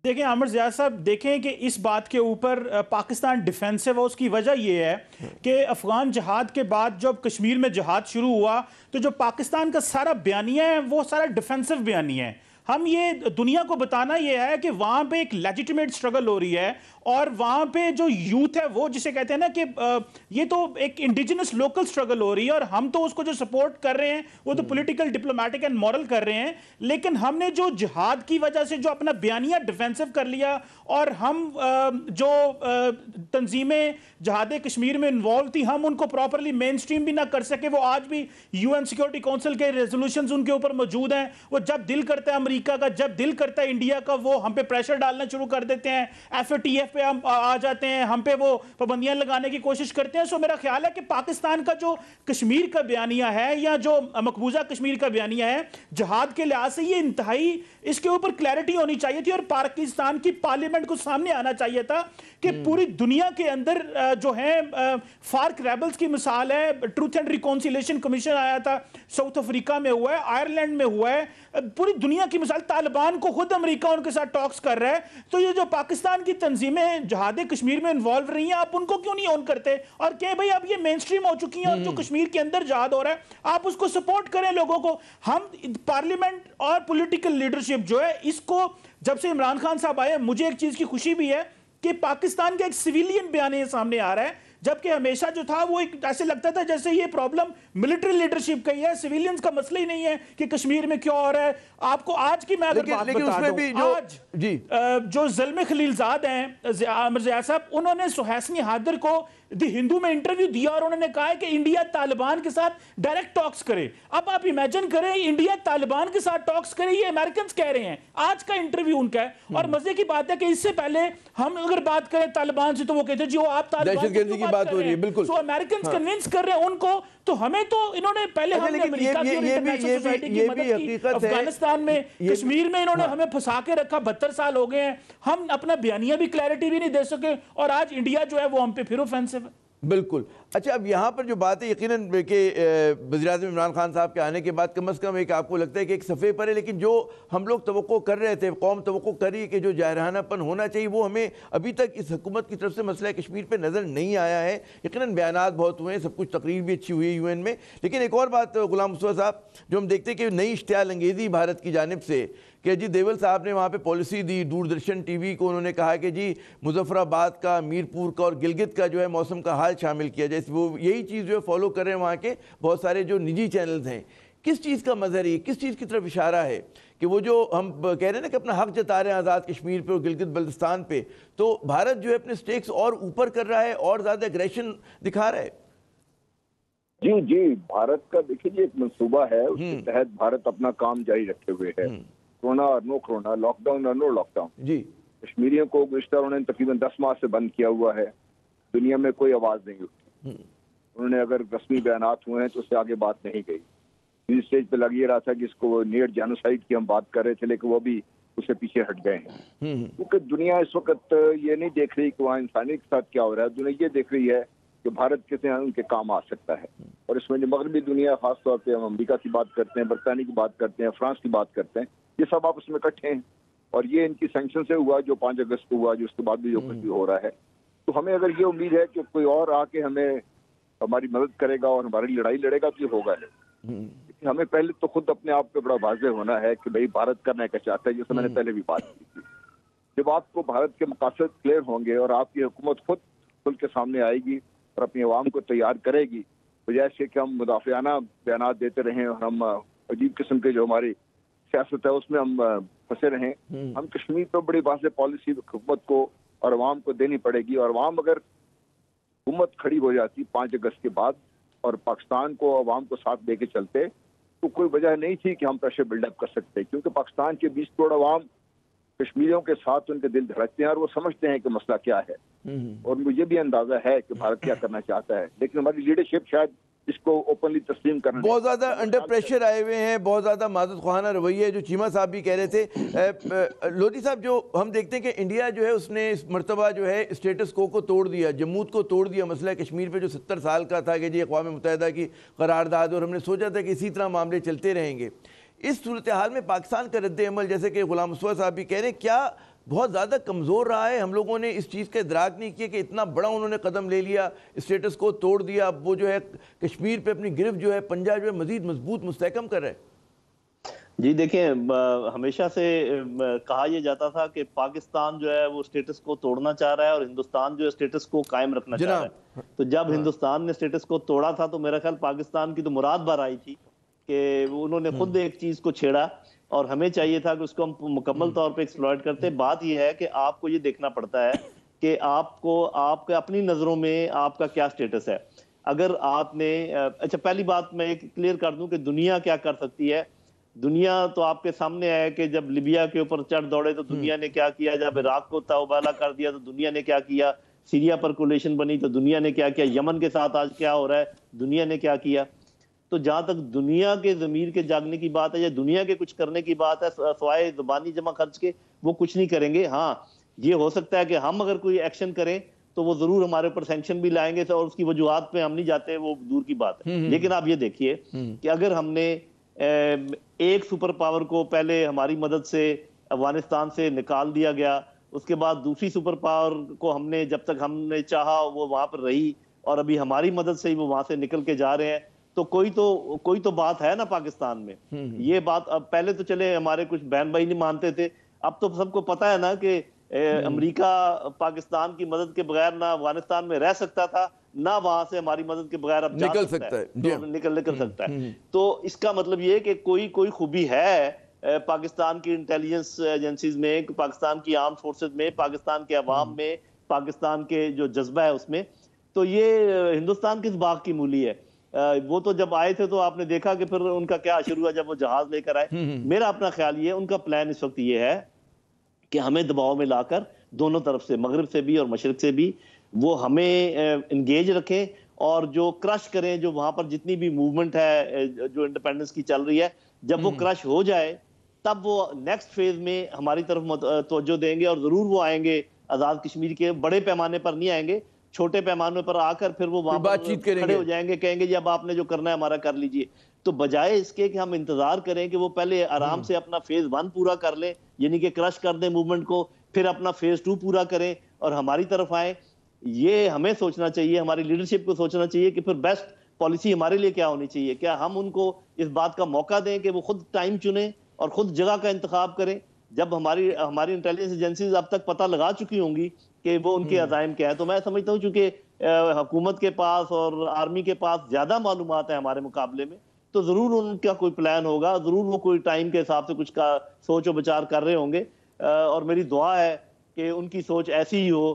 دیکھیں عامر ضیاء صاحب, دیکھیں کہ اس بات کے اوپر پاکستان ڈیفینسو ہے. اس کی وجہ یہ ہے کہ افغان جہاد کے بعد جب کشمیر میں جہاد شروع ہوا تو جو پاکستان کا سارا بیانیہ ہے وہ سارا ڈیفینسو بیانیہ ہے. ہم یہ دنیا کو بتانا یہ ہے کہ وہاں پہ ایک لیجیٹیمیٹ سٹرگل ہو رہی ہے اور وہاں پہ جو یوتھ ہے وہ جسے کہتے ہیں نا کہ یہ تو ایک انڈیجنس لوکل سٹرگل ہو رہی ہے اور ہم تو اس کو جو سپورٹ کر رہے ہیں وہ تو پولیٹیکل ڈپلومیٹک اینڈ مورل کر رہے ہیں، لیکن ہم نے جو جہاد کی وجہ سے جو اپنا بیانیہ ڈیفینسو کر لیا اور ہم جو تنظیمیں جہاد کشمیر میں انوالو تھی ہم ان کو پراپرلی مین سٹریم بھی نہ کر سکے، وہ آج بھی یو این سیکورٹی کونسل کے ریزولوشنز ان کے اوپر موجود ہیں، وہ جب دل کرتا ہے امریکہ کا، جب دل کرتا ہے انڈیا کا، وہ ہم پہ پریشر ڈالنا شروع کر دیتے ہیں، ایف اے ٹی ایف پہ ہم آ جاتے ہیں، ہم پہ وہ پابندیاں لگانے کی کوشش کرتے ہیں۔ سو میرا خیال ہے کہ پاکستان کا جو کشمیر کا بیانیہ ہے یا جو مقبوضہ کشمیر کا بیانیہ ہے جہاد کے لحاظ سے یہ انتہائی اس کے اوپر کلیئرٹی ہونی چاہیے تھی اور پاکستان کی پارلیمنٹ کو سامنے آنا چاہیے تھا کہ پوری دنیا کے اندر جو ہیں فارک ریبلز کی مثال ہے، ٹروتھ اینڈ ریکونسیلیشن کمیشن آیا تھا، ساؤتھ افریقہ میں ہوا ہے، آئرلینڈ میں ہوا ہے، پوری دنیا کی مثال، طالبان کو خود امریکہ ان کے ساتھ ٹاکس کر رہا ہے۔ تو یہ جو پاکستان کی تنظیمیں جہاد کشمیر میں انوالو رہی ہیں آپ ان کو کیوں نہیں آن کرتے اور کہ بھئی اب یہ مین سٹریم ہو چکی ہیں اور جو کشمیر کے اندر جہاد ہو رہا ہے آپ اس کو سپورٹ کریں لوگوں کو۔ ہم پارلیمنٹ اور پولیٹیکل لیڈرشپ جو ہے اس کو جب سے عمران خان صاحب آئے مجھے ایک چیز کی خوشی بھی ہے کہ پاکستان کا ایک سویلین بیانیہ سامنے آ رہا ہے، جبکہ ہمیشہ جو تھا وہ ایسے لگتا تھا جیسے یہ پرابلم ملٹری لیڈرشپ کا ہی ہے، سویلینز کا مسئلہ ہی نہیں ہے کہ کشمیر میں کیوں ہو رہا ہے۔ آپ کو آج کی میں اگر بات بتا دوں، آج جو زلمے خلیل زاد ہیں عامر ضیاء صاحب، انہوں نے سہیسنی حیدر کو دی ہندو میں انٹرویو دیا اور انہوں نے کہا ہے کہ انڈیا طالبان کے ساتھ ڈائریکٹ ٹاکس کرے۔ اب آپ امیجن کریں انڈیا طالبان کے ساتھ ٹاکس کرے، یہ امریکنز کہہ رہے ہیں، آج کا انٹرویو ان کا ہے۔ اور مزے کی بات ہے کہ اس سے پہلے ہم اگر بات کریں طالبان سے تو وہ کہتے ہیں جی وہ آپ طالبان کی بات کر رہے ہیں، سو امریکنز کنونس کر رہے ہیں ان کو، تو ہمیں تو انہوں نے پہلے ہم نے امریکہ کی اور انٹرنیشنل سوسائٹی کی مدد کی، افغانستان میں کشمیر میں انہوں نے ہمیں پھنسا کے رکھا، 72 سال ہو گئے ہیں، ہم اپنا بیانیہ بھی کلیئرٹی بھی نہیں دے سکے اور آج انڈیا جو ہے وہ ہم پہ پھر اوفینسو ہے۔ بالکل۔ اچھا اب یہاں پر جو بات ہے یقیناً کہ وزیراعظم عمران خان صاحب کے آنے کے بعد کم از کم ایک آپ کو لگتا ہے کہ ایک صفحے پر ہے، لیکن جو ہم لوگ توقع کر رہے تھے، قوم توقع کر رہی ہے کہ جو جارحانہ پن ہونا چاہیے وہ ہمیں ابھی تک اس حکومت کی طرف سے مسئلہ کشمیر پہ نظر نہیں آیا ہے۔ یقیناً بیانات بہت ہوئے ہیں، سب کچھ تقریر بھی اچھی ہوئی ہے یو این میں، لیکن ایک اور بات غلام مصطفیٰ صاحب جو ہم دیکھتے ہیں کہ نئی اشتعال انگیزی بھارت کی جانب سے کہ جی دیول صاحب نے وہاں پہ پالیسی دی، دوردرشن ٹی وی کو انہوں نے کہا کہ جی مظفر آباد کا، میرپور کا اور گلگت کا جو ہے موسم کا حال شامل کیا جائے، وہ یہی چیز جو ہے فالو کر رہے ہیں وہاں کے بہت سارے جو نجی چینلز ہیں۔ کس چیز کا مظہر ہے، کس چیز کی طرف اشارہ ہے کہ وہ جو ہم کہہ رہے ہیں نا کہ اپنا حق جتا رہے ہیں آزاد کشمیر پہ اور گلگت بلتستان پہ، تو بھارت جو ہے اپنے سٹیکس اور اوپر کر رہا ہے اور زیادہ اگریشن دکھا رہا ہے؟ جی بھارت کا دیکھیں جی ایک منصوبہ ہے، اس کے تحت بھارت اپنا کام جاری رکھے ہوئے ہے، کرونا اور نو کرونا، لاک ڈاؤن اور نو لاک ڈاؤن۔ جی کشمیریوں کو گزشتہ انہوں نے تقریباً 10 ماہ سے بند کیا ہوا ہے، دنیا میں کوئی آواز نہیں اٹھی، انہوں نے اگر رسمی بیانات ہوئے ہیں تو اس سے آگے بات نہیں گئی۔ اس اسٹیج پہ لگ یہ رہا تھا کہ اس کو نیئر جینوسائیڈ کی ہم بات کر رہے تھے، لیکن وہ بھی اس سے پیچھے ہٹ گئے ہیں، کیونکہ دنیا اس وقت یہ نہیں دیکھ رہی کہ وہاں انسانی کے ساتھ کیا ہو رہا ہے، دنیا یہ دیکھ رہی ہے کہ بھارت کتنے ان کے کام آ سکتا ہے۔ اور اس میں جو مغربی دنیا، خاص طور پہ ہم امریکہ کی بات کرتے ہیں، برطانیہ کی بات کرتے ہیں، فرانس کی بات کرتے ہیں، یہ سب آپس میں اکٹھے ہیں، اور یہ ان کی سینکشن سے ہوا جو 5 اگست کو ہوا، جو اس کے بعد بھی جو کچھ بھی ہو رہا ہے۔ تو ہمیں اگر یہ امید ہے کہ کوئی اور آ کے ہمیں ہماری مدد کرے گا اور ہماری لڑائی لڑے گا تو یہ ہوگا نہیں۔ ہمیں پہلے تو خود اپنے آپ پہ بڑا واضح ہونا ہے کہ بھئی بھارت کرنا کیا چاہتا ہے، جیسے میں نے پہلے بھی بات کی تھی۔ جب آپ کو بھارت کے مقاصد کلیئر ہوں گے اور آپ کی حکومت خود کھل کے سامنے آئے گی اور اپنی عوام کو تیار کرے گی، بجائے سے کہ ہم مدافعانہ بیانات دیتے رہیں اور ہم عجیب قسم کے جو ہماری سیاست ہے اس میں ہم پھنسے رہیں، ہم کشمیر پر بڑی واضح پالیسی حکومت کو اور عوام کو دینی پڑے گی، اور عوام اگر حکومت کھڑی ہو جاتی 5 اگست کے بعد اور پاکستان کو عوام کو ساتھ لے کے چلتے تو کوئی وجہ نہیں تھی کہ ہم پریشر بلڈ اپ کر سکتے، کیونکہ پاکستان کے 20 کروڑ عوام کشمیریوں کے ساتھ ان کے دل دھڑکتے ہیں اور وہ سمجھتے ہیں کہ مسئلہ کیا ہے، اور مجھے بھی اندازہ ہے کہ بھارت کیا کرنا چاہتا ہے، لیکن ہماری لیڈرشپ شاید اس کو اوپنلی تسلیم کرنا بہت زیادہ انڈر پریشر آئے ہوئے ہیں، بہت زیادہ معذرت خواہانہ رویہ ہے، جو چیمہ صاحب بھی کہہ رہے تھے۔ لودھی صاحب جو ہم دیکھتے ہیں کہ انڈیا جو ہے اس نے اس مرتبہ جو ہے اسٹیٹس کو توڑ دیا، جمود کو توڑ دیا، مسئلہ کشمیر پہ جو 70 سال کا تھا کہ جی اقوام متحدہ کی قرارداد، اور ہم نے سوچا تھا کہ اسی طرح معاملے چلتے رہیں گے۔ اس صورتحال میں پاکستان کا رد عمل، جیسے کہ غلام مصطفیٰ صاحب بھی کہہ رہے ہیں، کیا بہت زیادہ کمزور رہا ہے؟ ہم لوگوں نے اس چیز کا ادراک نہیں کیا کہ اتنا بڑا انہوں نے قدم لے لیا، اسٹیٹس کو توڑ دیا، اب وہ جو ہے کشمیر پہ اپنی گرفت جو ہے پنجہ جو ہے مزید مضبوط مستحکم کر رہے ہیں۔ جی دیکھیں، ہمیشہ سے کہا یہ جاتا تھا کہ پاکستان جو ہے وہ سٹیٹس کو توڑنا چاہ رہا ہے اور ہندوستان جو ہے سٹیٹس کو قائم رکھنا چاہ رہا ہے. تو جب ہندوستان نے سٹیٹس کو توڑا تھا تو میرا خیال پاکستان کی تو مراد بھر آئی تھی کہ انہوں نے خود ایک چیز کو چھیڑا اور ہمیں چاہیے تھا کہ اس کو ہم مکمل طور پہ ایکسپلوئٹ کرتے. بات یہ ہے کہ آپ کو یہ دیکھنا پڑتا ہے کہ آپ کے اپنی نظروں میں آپ کا کیا سٹیٹس ہے. اگر آپ نے اچھا، پہلی بات میں ایک کلیئر کر دوں کہ دنیا کیا کر سکتی ہے. دنیا تو آپ کے سامنے ہے کہ جب لیبیا کے اوپر چڑھ دوڑے تو دنیا نے کیا کیا، جب عراق کو تابوبالا کر دیا تو دنیا نے کیا کیا، سیریا پر کولیشن بنی تو دنیا نے کیا کیا، یمن کے ساتھ آج کیا ہو رہا ہے دنیا نے کیا کیا. تو جہاں تک دنیا کے ضمیر کے جاگنے کی بات ہے یا دنیا کے کچھ کرنے کی بات ہے سوائے زبانی جمع خرچ کے، وہ کچھ نہیں کریں گے. ہاں یہ ہو سکتا ہے کہ ہم اگر کوئی ایکشن کریں تو وہ ضرور ہمارے اوپر سینکشن بھی لائیں گے اور اس کی وجوہات پہ ہم نہیں جاتے، وہ دور کی بات ہے. لیکن آپ یہ دیکھیے کہ اگر ہم نے ایک سپر پاور کو پہلے ہماری مدد سے افغانستان سے نکال دیا گیا، اس کے بعد دوسری سپر پاور کو ہم نے جب تک ہم نے چاہا وہ وہاں پر رہی اور ابھی ہماری مدد سے ہی وہ وہاں سے نکل کے جا رہے ہیں، تو کوئی تو بات ہے نا پاکستان میں. یہ بات اب پہلے تو چلے ہمارے کچھ بہن بھائی نہیں مانتے تھے، اب تو سب کو پتا ہے نا کہ امریکہ پاکستان کی مدد کے بغیر نہ افغانستان میں رہ سکتا تھا، نہ وہاں سے ہماری مدد کے بغیر اب نکل سکتا ہے. نکل سکتا ہے. تو اس کا مطلب یہ کہ کوئی خوبی ہے پاکستان کی انٹیلیجنس ایجنسیز میں، پاکستان کی آرم فورسز میں، پاکستان کے عوام میں، پاکستان کے جو جذبہ ہے اس میں. تو یہ ہندوستان کس باغ کی مولی ہے. وہ تو جب آئے تھے تو آپ نے دیکھا کہ پھر ان کا کیا شروع ہوا جب وہ جہاز لے کر آئے. میرا اپنا خیال یہ ہے، ان کا پلان اس وقت یہ ہے کہ ہمیں دباؤ میں لا کر دونوں طرف سے، مغرب سے بھی اور مشرق سے بھی، وہ ہمیں انگیج رکھیں اور جو کرش کریں، جو وہاں پر جتنی بھی موومنٹ ہے جو انڈیپینڈنس کی چل رہی ہے، جب وہ کرش ہو جائے تب وہ نیکسٹ فیز میں ہماری طرف توجہ دیں گے اور ضرور وہ آئیں گے آزاد کشمیر کے. بڑے پیمانے پر نہیں آئیں گے، چھوٹے پیمانے پر آ کر پھر وہ وہاں بات چیت کریں کھڑے ہو جائیں گے، کہیں گے جی اب آپ نے جو کرنا ہے ہمارا کر لیجئے. تو بجائے اس کے کہ ہم انتظار کریں کہ وہ پہلے آرام سے اپنا فیز 1 پورا کر لیں، یعنی کہ کرش کر دیں موومنٹ کو، پھر اپنا فیز 2 پورا کریں اور ہماری طرف آئیں. یہ ہمیں سوچنا چاہیے، ہماری لیڈرشپ کو سوچنا چاہیے کہ پھر بیسٹ پالیسی ہمارے لیے کیا ہونی چاہیے. کیا ہم ان کو اس بات کا موقع دیں کہ وہ خود ٹائم چنیں اور خود جگہ کا انتخاب کریں، جب ہماری انٹیلیجنس ایجنسیز اب تک پتہ لگا چکی ہوں گی کہ وہ ان کے عزائم کیا ہے. تو میں سمجھتا ہوں چونکہ حکومت کے پاس اور آرمی کے پاس زیادہ معلومات ہیں ہمارے مقابلے میں، تو ضرور ان کا کوئی پلان ہوگا، ضرور وہ کوئی ٹائم کے حساب سے کچھ کا سوچ و بچار کر رہے ہوں گے. اور میری دعا ہے کہ ان کی سوچ ایسی ہی ہو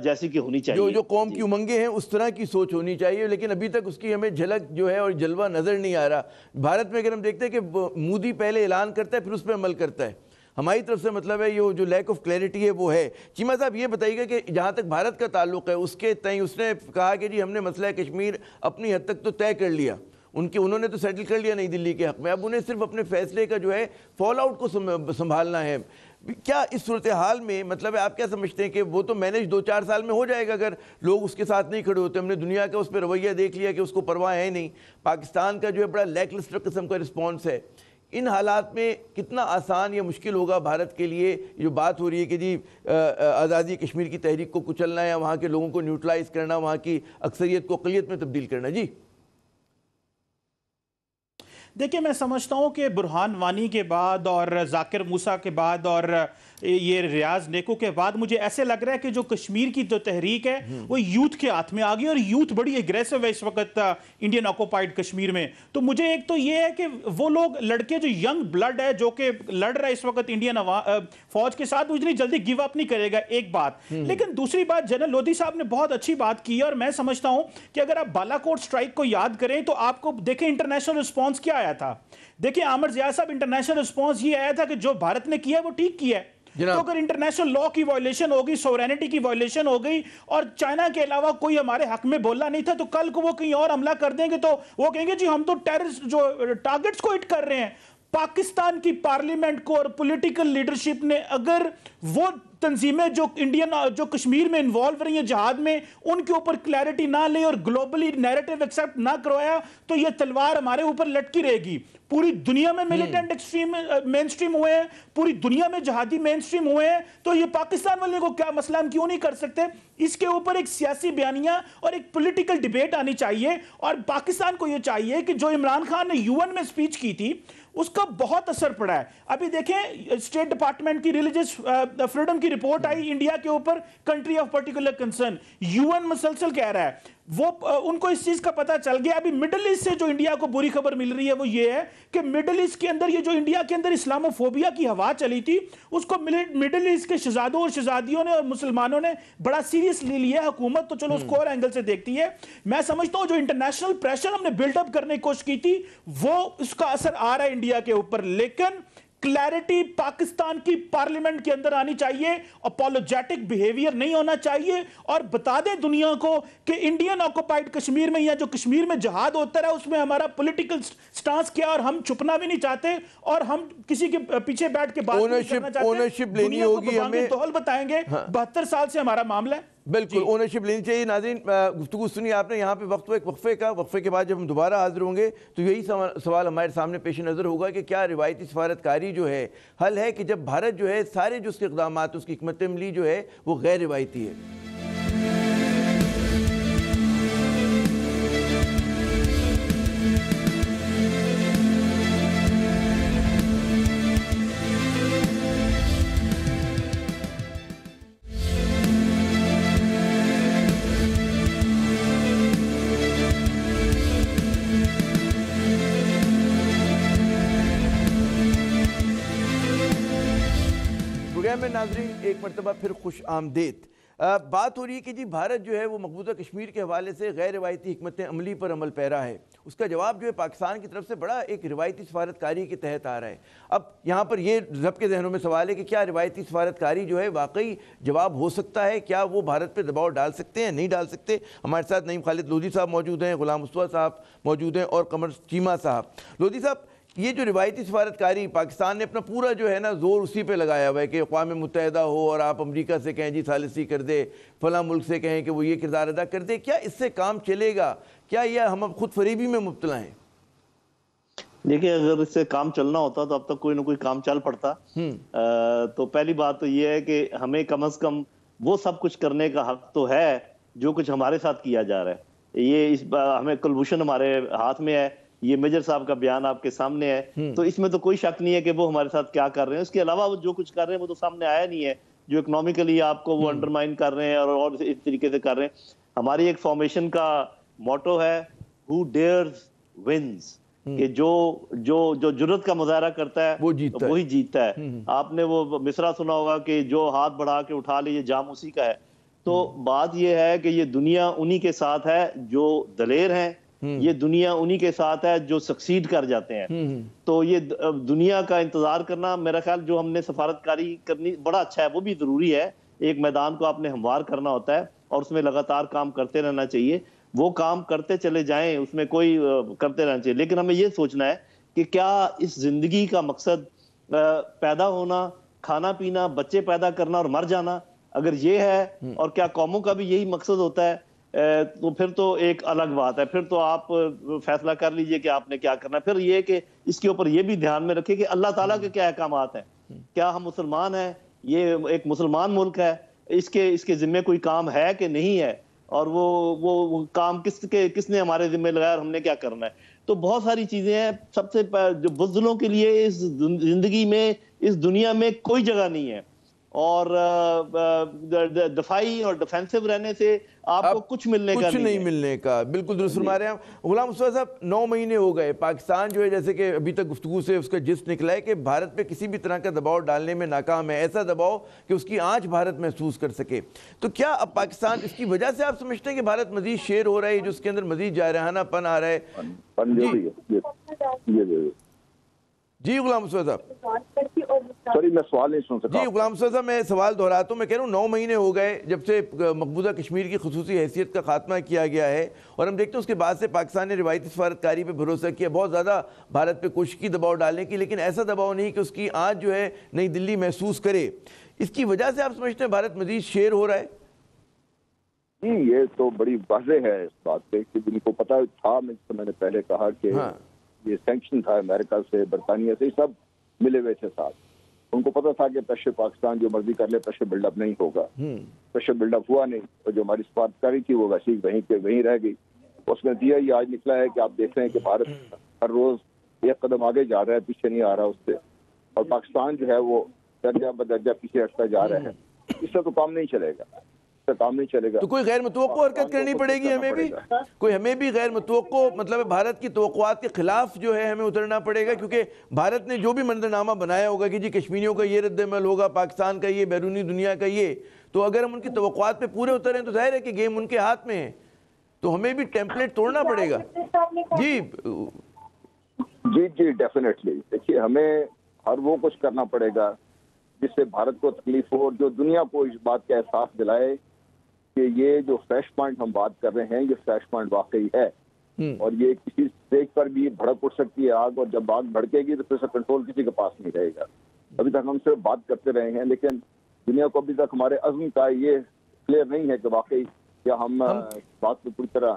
جیسی کہ ہونی چاہیے. جو قوم کی امنگیں ہیں اس طرح کی سوچ ہونی چاہیے، لیکن ابھی تک اس کی ہمیں جھلک جو ہے اور جلوہ نظر نہیں آ رہا. بھارت میں اگر ہم دیکھتے ہیں کہ مودی پہلے اعلان کرتا ہے پھر اس پہ عمل کرتا ہے. ہماری طرف سے مطلب ہے یہ جو لیک آف کلیئرٹی ہے وہ ہے. چیمہ صاحب یہ بتائیے گا کہ جہاں تک بھارت کا تعلق ہے اس کے تئیں اس نے کہا کہ جی ہم نے مسئلہ کشمیر اپنی حد تک تو طے کر لیا، انہوں نے تو سیٹل کر لیا نئی دلی کے حق میں، اب انہیں صرف اپنے فیصلے کا جو ہے فال آؤٹ کو سنبھالنا ہے. کیا اس صورتحال میں مطلب ہے آپ کیا سمجھتے ہیں کہ وہ تو مینیج 2-4 سال میں ہو جائے گا اگر لوگ اس کے ساتھ نہیں کھڑے ہوتے؟ ہم نے دنیا کا اس پہ رویہ دیکھ لیا کہ اس کو پرواہ ہے نہیں. پاکستان کا جو ہے بڑا لیک لسٹر قسم کا رسپانس ہے. ان حالات میں کتنا آسان یا مشکل ہوگا بھارت کے لیے جو بات ہو رہی ہے کہ جی آزادی کشمیر کی تحریک کو کچلنا ہے، وہاں کے لوگوں کو نیوٹرلائز کرنا، وہاں کی اکثریت کو اقلیت میں تبدیل کرنا؟ جی دیکھیں، میں سمجھتا ہوں کہ برہان وانی کے بعد اور ذاکر موسیٰ کے بعد اور یہ ریاض نیکو کے بعد مجھے ایسے لگ رہا ہے کہ جو کشمیر کی جو تحریک ہے وہ یوتھ کے ہاتھ میں آ گئی، اور یوتھ بڑی ایگریسو ہے اس وقت انڈین آکوپائیڈ کشمیر میں. تو مجھے ایک تو یہ ہے کہ وہ لوگ لڑکے جو ینگ بلڈ ہے جو کہ لڑ رہا ہے اس وقت انڈین فوج کے ساتھ، وہ اتنی جلدی گیو اپ نہیں کرے گا، ایک بات. لیکن دوسری بات، جنرل لودھی صاحب نے بہت اچھی بات کی ہے، اور میں سمجھتا ہوں کہ اگر آپ بالا کوٹ سٹرائک کو یاد کریں تو آپ کو دیکھیں انٹرنیشنل رسپانس کیا آیا تھا. دیکھیں عامر ضیاء صاحب، انٹرنیشنل رسپانس یہ آیا تھا کہ جو بھارت نے کیا ہے وہ ٹھیک کیا ہے. تو اگر انٹرنیشنل لا کی وائلیشن ہو گئی، سورینٹی کی وائلیشن ہو گئی، اور چائنا کے علاوہ کوئی ہمارے حق میں بولا نہیں تھا، تو کل کو وہ کہیں اور حملہ کر دیں گے تو وہ کہیں گے جی ہم تو ٹیررسٹ جو ٹارگٹس کو ہٹ کر رہے ہیں. پاکستان کی پارلیمنٹ کو اور پولیٹیکل لیڈرشپ نے اگر وہ تنظیمیں جو کشمیر میں انوالو رہی ہیں جہاد میں، ان کے اوپر کلیئرٹی نہ لے اور گلوبلی نیریٹو ایکسیپٹ نہ کروایا، تو یہ تلوار ہمارے اوپر لٹکی رہے گی. پوری دنیا میں ملیٹنٹ ایکسٹریم مین سٹریم ہوئے ہیں، پوری دنیا میں جہادی مین سٹریم ہوئے ہیں، تو یہ پاکستان والے کو کیا مسئلہ ہم کیوں نہیں کر سکتے؟ اس کے اوپر ایک سیاسی بیانیہ اور ایک پولیٹیکل ڈیبیٹ آنی چاہیے. اور پاکستان کو یہ چاہیے کہ جو عمران خان نے UN میں سپیچ کی تھی اس کا بہت اثر پڑا ہے. ابھی دیکھیں اسٹیٹ ڈپارٹمنٹ کی ریلیجس فریڈم کی رپورٹ آئی انڈیا کے اوپر, country of particular concern, UN مسلسل کہہ رہا ہے, وہ ان کو اس چیز کا پتہ چل گیا. ابھی مڈل ایسٹ سے جو انڈیا کو بری خبر مل رہی ہے وہ یہ ہے کہ مڈل ایسٹ کے اندر, یہ جو انڈیا کے اندر اسلامو فوبیا کی ہوا چلی تھی, اس کو مڈل ایسٹ کے شہزادوں اور شہزادیوں نے اور مسلمانوں نے بڑا سیریس لے لیا. حکومت تو چلو اس کو اور اینگل سے دیکھتی ہے. میں سمجھتا ہوں جو انٹرنیشنل پریشر ہم نے بلڈ اپ کرنے کی کوشش کی تھی وہ اس کا اثر آ رہا ہے انڈیا کے اوپر, لیکن کلیرٹی پاکستان کی پارلیمنٹ کے اندر آنی چاہیے, اپولوجیٹک بیہیویئر نہیں ہونا چاہیے, اور بتا دیں دنیا کو کہ انڈین آکوپائیڈ کشمیر میں یا جو کشمیر میں جہاد ہوتا رہا اس میں ہمارا پولیٹیکل سٹانس کیا, اور ہم چھپنا بھی نہیں چاہتے اور ہم کسی کے پیچھے بیٹھ کے بات نہیں کرنا چاہتے. اونرشپ لینی ہوگی ہمیں, تو حل بتائیں گے. 72 سال سے ہمارا معاملہ ہے. بالکل اونرشپ لینی چاہیے. ناظرین گفتگو سنی آپ نے یہاں پہ وقت ایک وقفے کا, وقفے کے بعد جب ہم دوبارہ حاضر ہوں گے تو یہی سوال ہمارے سامنے پیش نظر ہوگا کہ کیا روایتی سفارتکاری جو ہے حل ہے کہ جب بھارت جو ہے سارے جو اس کے اقدامات اس کی حکمت عملی جو ہے وہ غیر روایتی ہے. میں ناظرین ایک مرتبہ پھر خوش آمدید. بات ہو رہی ہے کہ جی بھارت جو ہے وہ مقبوضہ کشمیر کے حوالے سے غیر روایتی حکمت عملی پر عمل پیرا ہے. اس کا جواب جو ہے پاکستان کی طرف سے بڑا ایک روایتی سفارتکاری کے تحت آ رہا ہے. اب یہاں پر یہ سب کے ذہنوں میں سوال ہے کہ کیا روایتی سفارتکاری جو ہے واقعی جواب ہو سکتا ہے, کیا وہ بھارت پہ دباؤ ڈال سکتے ہیں, نہیں ڈال سکتے. ہمارے ساتھ نعیم خالد لودھی صاحب موجود ہیں, غلام مصطفیٰ صاحب موجود ہیں اور قمر چیمہ صاحب. لودھی صاحب, یہ جو روایتی سفارتکاری پاکستان نے اپنا پورا جو ہے نا زور اسی پہ لگایا ہوا ہے کہ اقوام متحدہ ہو اور آپ امریکہ سے کہیں جی ثالثی کر دے, فلاں ملک سے کہیں کہ وہ یہ کردار ادا کر دے, کیا اس سے کام چلے گا؟ کیا یہ ہم اب خود فریبی میں مبتلا ہیں؟ دیکھیں اگر اس سے کام چلنا ہوتا تو اب تک کوئی نہ کوئی کام چل پڑتا. تو پہلی بات تو یہ ہے کہ ہمیں کم از کم وہ سب کچھ کرنے کا حق تو ہے جو کچھ ہمارے ساتھ کیا جا رہا ہے. یہ ہمیں کلبھوشن ہمارے ہاتھ میں ہے, یہ میجر صاحب کا بیان آپ کے سامنے ہے, تو اس میں تو کوئی شک نہیں ہے کہ وہ ہمارے ساتھ کیا کر رہے ہیں. اس کے علاوہ وہ جو کچھ کر رہے ہیں وہ تو سامنے آیا نہیں ہے, جو اکنامکلی آپ کو وہ انڈرمائن کر رہے ہیں اور اس طریقے سے کر رہے ہیں. ہماری ایک فارمیشن کا موٹو ہے who dares wins, کہ جو جرت کا مظاہرہ کرتا ہے وہی جیتتا ہے. آپ نے وہ مصرع سنا ہوگا کہ جو ہاتھ بڑھا کے اٹھا لے یہ جام اسی کا ہے. تو بات یہ ہے کہ یہ دنیا انہی کے ساتھ ہے جو دلیر ہیں, یہ دنیا انہی کے ساتھ ہے جو سکسیڈ کر جاتے ہیں. تو یہ دنیا کا انتظار کرنا, میرا خیال جو ہم نے سفارتکاری کرنی بڑا اچھا ہے, وہ بھی ضروری ہے. ایک میدان کو آپ نے ہموار کرنا ہوتا ہے اور اس میں لگاتار کام کرتے رہنا چاہیے. وہ کام کرتے چلے جائیں, اس میں کوئی کرتے رہنا چاہیے. لیکن ہمیں یہ سوچنا ہے کہ کیا اس زندگی کا مقصد پیدا ہونا, کھانا پینا, بچے پیدا کرنا اور مر جانا, اگر یہ ہے, اور کیا قوموں کا بھی یہی مقصد ہوتا ہے, تو پھر تو ایک الگ بات ہے. پھر تو آپ فیصلہ کر لیجئے کہ آپ نے کیا کرنا ہے. پھر یہ کہ اس کے اوپر یہ بھی دھیان میں رکھے کہ اللہ تعالیٰ کے کیا احکامات ہیں. کیا ہم مسلمان ہیں, یہ ایک مسلمان ملک ہے, اس کے ذمہ کوئی کام ہے کہ نہیں ہے, اور وہ کام کس نے ہمارے ذمہ لگایا اور ہم نے کیا کرنا ہے. تو بہت ساری چیزیں ہیں. سب سے جو بزدلوں کے لیے اس زندگی میں, اس دنیا میں کوئی جگہ نہیں ہے, اور دفاعی اور ڈیفینسو رہنے سے آپ کو کچھ ملنے کا نہیں ملنے کا. بالکل درست فرما رہے ہیں غلام مصطفیٰ صاحب. 9 مہینے ہو گئے, پاکستان جو ہے جیسے کہ ابھی تک گفتگو سے اس کا جس نکلا ہے کہ بھارت پہ کسی بھی طرح کا دباؤ ڈالنے میں ناکام ہے, ایسا دباؤ کہ اس کی آنچ بھارت محسوس کر سکے. تو کیا اب پاکستان اس کی وجہ سے آپ سمجھتے ہیں کہ بھارت مزید شیر ہو رہا ہے, جو اس کے اندر مزید جارحانہ پن آ رہا ہے؟ جی غلام مصطفیٰ صاحب, سوری میں سوال نہیں سن سکتا. جی غلام مصطفیٰ صاحب, میں سوال دہراتا ہوں. میں کہہ رہا ہوں 9 مہینے ہو گئے جب سے مقبوضہ کشمیر کی خصوصی حیثیت کا خاتمہ کیا گیا ہے, اور ہم دیکھتے ہیں اس کے بعد سے پاکستان نے روایتی سفارتکاری پہ بھروسہ کیا, بہت زیادہ بھارت پہ کوشش کی دباؤ ڈالنے کی, لیکن ایسا دباؤ نہیں کہ اس کی آنچ جو ہے نئی دلی محسوس کرے. اس کی وجہ سے آپ سمجھتے ہیں بھارت مزید شیر ہو رہا ہے؟ جی یہ تو بڑی واضح ہے اس بات پہ کہ جن کو پتہ تھا. میں نے پہلے کہا کہ یہ سینکشن تھا امریکہ سے, برطانیہ سے, سب ملے ہوئے تھے ساتھ. ان کو پتہ تھا کہ پریشر پاکستان جو مرضی کر لے پریشر بلڈ اپ نہیں ہوگا. پریشر بلڈ اپ ہوا نہیں, اور جو ہماری سفارتکاری تھی وہ ویسے وہیں کے وہیں رہ گئی. اس میں دیا یہ آج نکلا ہے کہ آپ دیکھ رہے ہیں کہ بھارت ہر روز ایک قدم آگے جا رہا ہے, پیچھے نہیں آ رہا اس سے, اور پاکستان جو ہے وہ درجہ بدرجہ پیچھے ہٹتا جا رہا ہے. اس سے تو کام نہیں چلے گا, کام نہیں چلے گا. تو کوئی غیر متوقع حرکت کرنی پڑے گی ہمیں بھی, ہمیں بھی غیر متوقع مطلب بھارت کی توقعات کے خلاف جو ہے ہمیں اترنا پڑے گا, کیونکہ بھارت نے جو بھی منظرنامہ بنایا ہوگا کہ جی کشمیریوں کا یہ رد عمل ہوگا, پاکستان کا یہ, بیرونی دنیا کا یہ, تو اگر ہم ان کی توقعات پہ پورے اتریں تو ظاہر ہے کہ گیم ان کے ہاتھ میں ہے, تو ہمیں بھی ٹیمپلیٹ توڑنا پڑے گا. جی جی ڈیفینیٹلی. دیکھیے ہمیں ہر وہ کچھ کرنا پڑے گا جس سے بھارت کو تکلیف ہو, اور جو دنیا کو اس بات کا احساس دلائے کہ یہ جو فلیش پوائنٹ ہم بات کر رہے ہیں یہ فلیش پوائنٹ واقعی ہے, اور یہ کسی دیکھ پر بھی بھڑک اٹھ سکتی ہے آگ, اور جب آگ بھڑکے گی تو پھر سے کنٹرول کسی کے پاس نہیں رہے گا. ابھی تک ہم صرف بات کرتے رہے ہیں, لیکن دنیا کو ابھی تک ہمارے عزم کا یہ کلیئر نہیں ہے کہ واقعی کیا ہم بات میں پوری طرح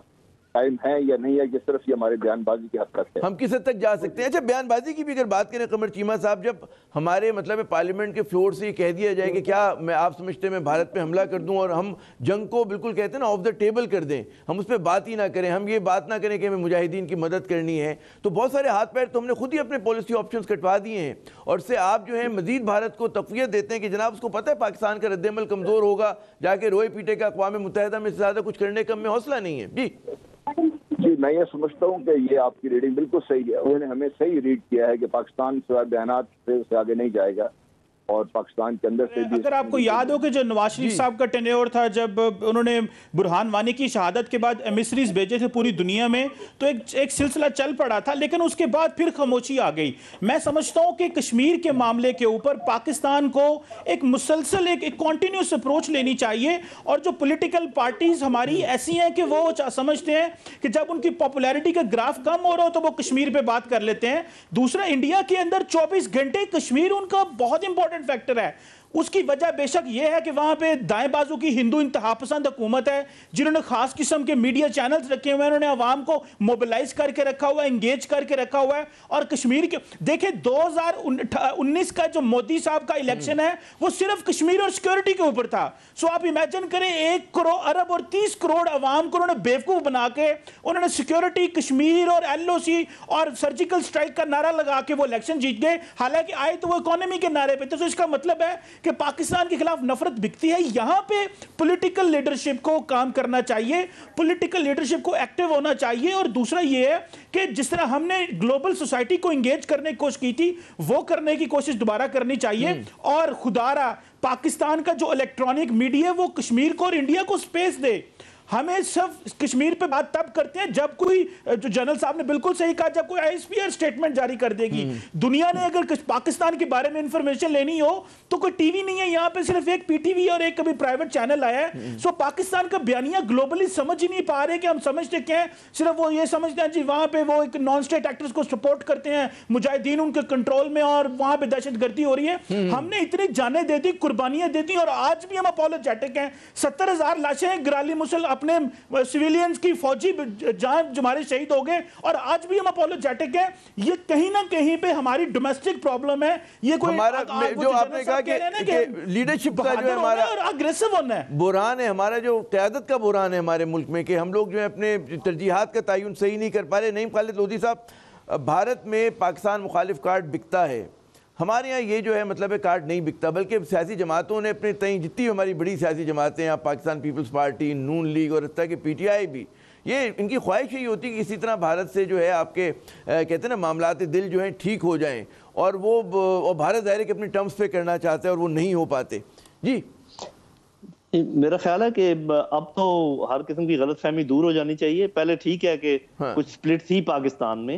ٹائم ہے یا نہیں ہے, یہ صرف یہ ہمارے بیان بازی کی حد تک ہے. ہم کس حد تک جا سکتے ہیں. اچھا بیان بازی کی بھی اگر بات کریں قمر چیمہ صاحب, جب ہمارے مطلب پارلیمنٹ کے فلور سے یہ کہہ دیا جائے کہ کیا آپ سمجھتے میں بھارت پہ حملہ کر دوں اور ہم جنگ کو بالکل کہتے ہیں نا آف دا ٹیبل کر دیں, ہم اس پہ بات ہی نہ کریں, ہم یہ بات نہ کریں کہ ہمیں مجاہدین کی مدد کرنی ہے, تو بہت سارے ہاتھ پیر تو ہم نے خود ہی اپنے پالیسی آپشنز کٹوا دیے ہیں, اور اس سے آپ جو ہیں مزید بھارت کو تقویت دیتے ہیں کہ جناب اس کو پتہ ہے پاکستان کا رد عمل کمزور ہوگا, جا کے روئے پیٹے کا اقوام متحدہ میں سے زیادہ کچھ کرنے کا ہمیں حوصلہ نہیں ہے. جی میں یہ سمجھتا ہوں کہ یہ آپ کی ریڈنگ بالکل صحیح ہے, انہوں نے ہمیں صحیح ریڈ کیا ہے کہ پاکستان سوائے بیانات سے آگے نہیں جائے گا, اور پاکستان کے اندر سے بھی. اگر آپ کو یاد ہو کہ جو نواز شریف صاحب کا ٹینیور تھا, جب انہوں نے برہان وانی کی شہادت کے بعد ایمسریز بھیجے تھے پوری دنیا میں, تو ایک سلسلہ چل پڑا تھا, لیکن اس کے بعد پھر خاموشی آ گئی. میں سمجھتا ہوں کہ کشمیر کے معاملے کے اوپر پاکستان کو ایک مسلسل ایک کنٹینیوس اپروچ لینی چاہیے, اور جو پولیٹیکل پارٹیز ہماری ایسی ہیں کہ وہ سمجھتے ہیں کہ جب ان کی پاپولیرٹی کا گراف کم ہو رہا ہو تو وہ کشمیر پہ بات کر لیتے ہیں. دوسرا, انڈیا کے اندر 24 گھنٹے کشمیر ان کا بہت امپورٹنٹ فیکٹر ہے. اس کی وجہ بے شک یہ ہے کہ وہاں پہ دائیں بازو کی ہندو انتہا پسند حکومت ہے, جنہوں نے خاص قسم کے میڈیا چینلز رکھے ہوئے ہیں, انہوں نے عوام کو موبلائز کر کے رکھا ہوا ہے, انگیج کر کے رکھا ہوا ہے. اور کشمیر کے دیکھیں 2019 کا جو مودی صاحب کا الیکشن ہے وہ صرف کشمیر اور سیکیورٹی کے اوپر تھا. سو آپ امیجن کریں 1 کروڑ ارب اور 30 کروڑ عوام کو انہوں نے بیوقوف بنا کے انہوں نے سیکیورٹی, کشمیر اور LOC اور سرجیکل سٹرائک کا نعرہ لگا کے وہ الیکشن جیت گئے, حالانکہ آئے تو وہ اکانومی کے نعرے پہ تھے. تو اس کا مطلب ہے کہ پاکستان کے خلاف نفرت بکتی ہے. یہاں پہ پولیٹیکل لیڈرشپ کو کام کرنا چاہیے, پولیٹیکل لیڈرشپ کو ایکٹیو ہونا چاہیے. اور دوسرا یہ ہے کہ جس طرح ہم نے گلوبل سوسائٹی کو انگیج کرنے کی کوشش کی تھی وہ کرنے کی کوشش دوبارہ کرنی چاہیے. اور خدا را پاکستان کا جو الیکٹرانک میڈیا ہے وہ کشمیر کو اور انڈیا کو سپیس دے. ہمیں صرف کشمیر پہ بات تب کرتے ہیں جب کوئی, جو جنرل صاحب نے بالکل صحیح کہا, جب کوئی ISPR سٹیٹمنٹ جاری کر دے گی. دنیا نے اگر پاکستان کے بارے میں انفارمیشن لینی ہو تو کوئی ٹی وی نہیں ہے یہاں پہ, صرف ایک PTV اور ایک کبھی پرائیویٹ چینل آیا ہے. سو پاکستان کا بیانیہ گلوبلی سمجھ ہی نہیں پا رہے کہ ہم سمجھتے کیا ہیں. صرف وہ یہ سمجھتے ہیں جی وہاں پہ وہ ایک نان اسٹیٹ ایکٹرز کو سپورٹ کرتے ہیں, مجاہدین ان کے کنٹرول میں, اور وہاں پہ دہشت گردی ہو رہی ہے. ہم نے اتنی جانیں دے دی, قربانیاں دے دی, اور آج بھی ہم اپولوجیٹک ہیں. 70,000 لاشیں ہیں گرالی مسل اپنے سویلینز کی فوجی جان جو ہمارے شہید ہو گئے, اور آج بھی ہم اپولوجیٹک ہیں. یہ کہیں نہ کہیں پہ ہماری ڈومیسٹک پرابلم ہے. یہ کوئی جو آپ نے کہا کہ لیڈرشپ کا جو ہمارا اگریسو ہونا ہے بحران ہے, ہمارا جو قیادت کا بحران ہے ہمارے ملک میں, کہ ہم لوگ جو ہے اپنے ترجیحات کا تعین صحیح نہیں کر پا رہے. نعیم خالد لودھی صاحب, بھارت میں پاکستان مخالف کارڈ بکتا ہے, ہمارے ہاں یہ جو ہے مطلب ہے کارڈ نہیں بکتا, بلکہ سیاسی جماعتوں نے اپنے تئیں جتنی ہماری بڑی سیاسی جماعتیں ہیں, پاکستان پیپلز پارٹی, نون لیگ اور حتیٰ کہ PTI بھی, یہ ان کی خواہش یہی ہوتی ہے کہ اسی طرح بھارت سے جو ہے آپ کے کہتے ہیں نا معاملات دل جو ہیں ٹھیک ہو جائیں, اور وہ بھارت ظاہر ہے کہ اپنی ٹرمز پہ کرنا چاہتا ہے اور وہ نہیں ہو پاتے. جی میرا خیال ہے کہ اب تو ہر قسم کی غلط فہمی دور ہو جانی چاہیے. پہلے ٹھیک ہے کہ کچھ سپلٹ تھی پاکستان میں,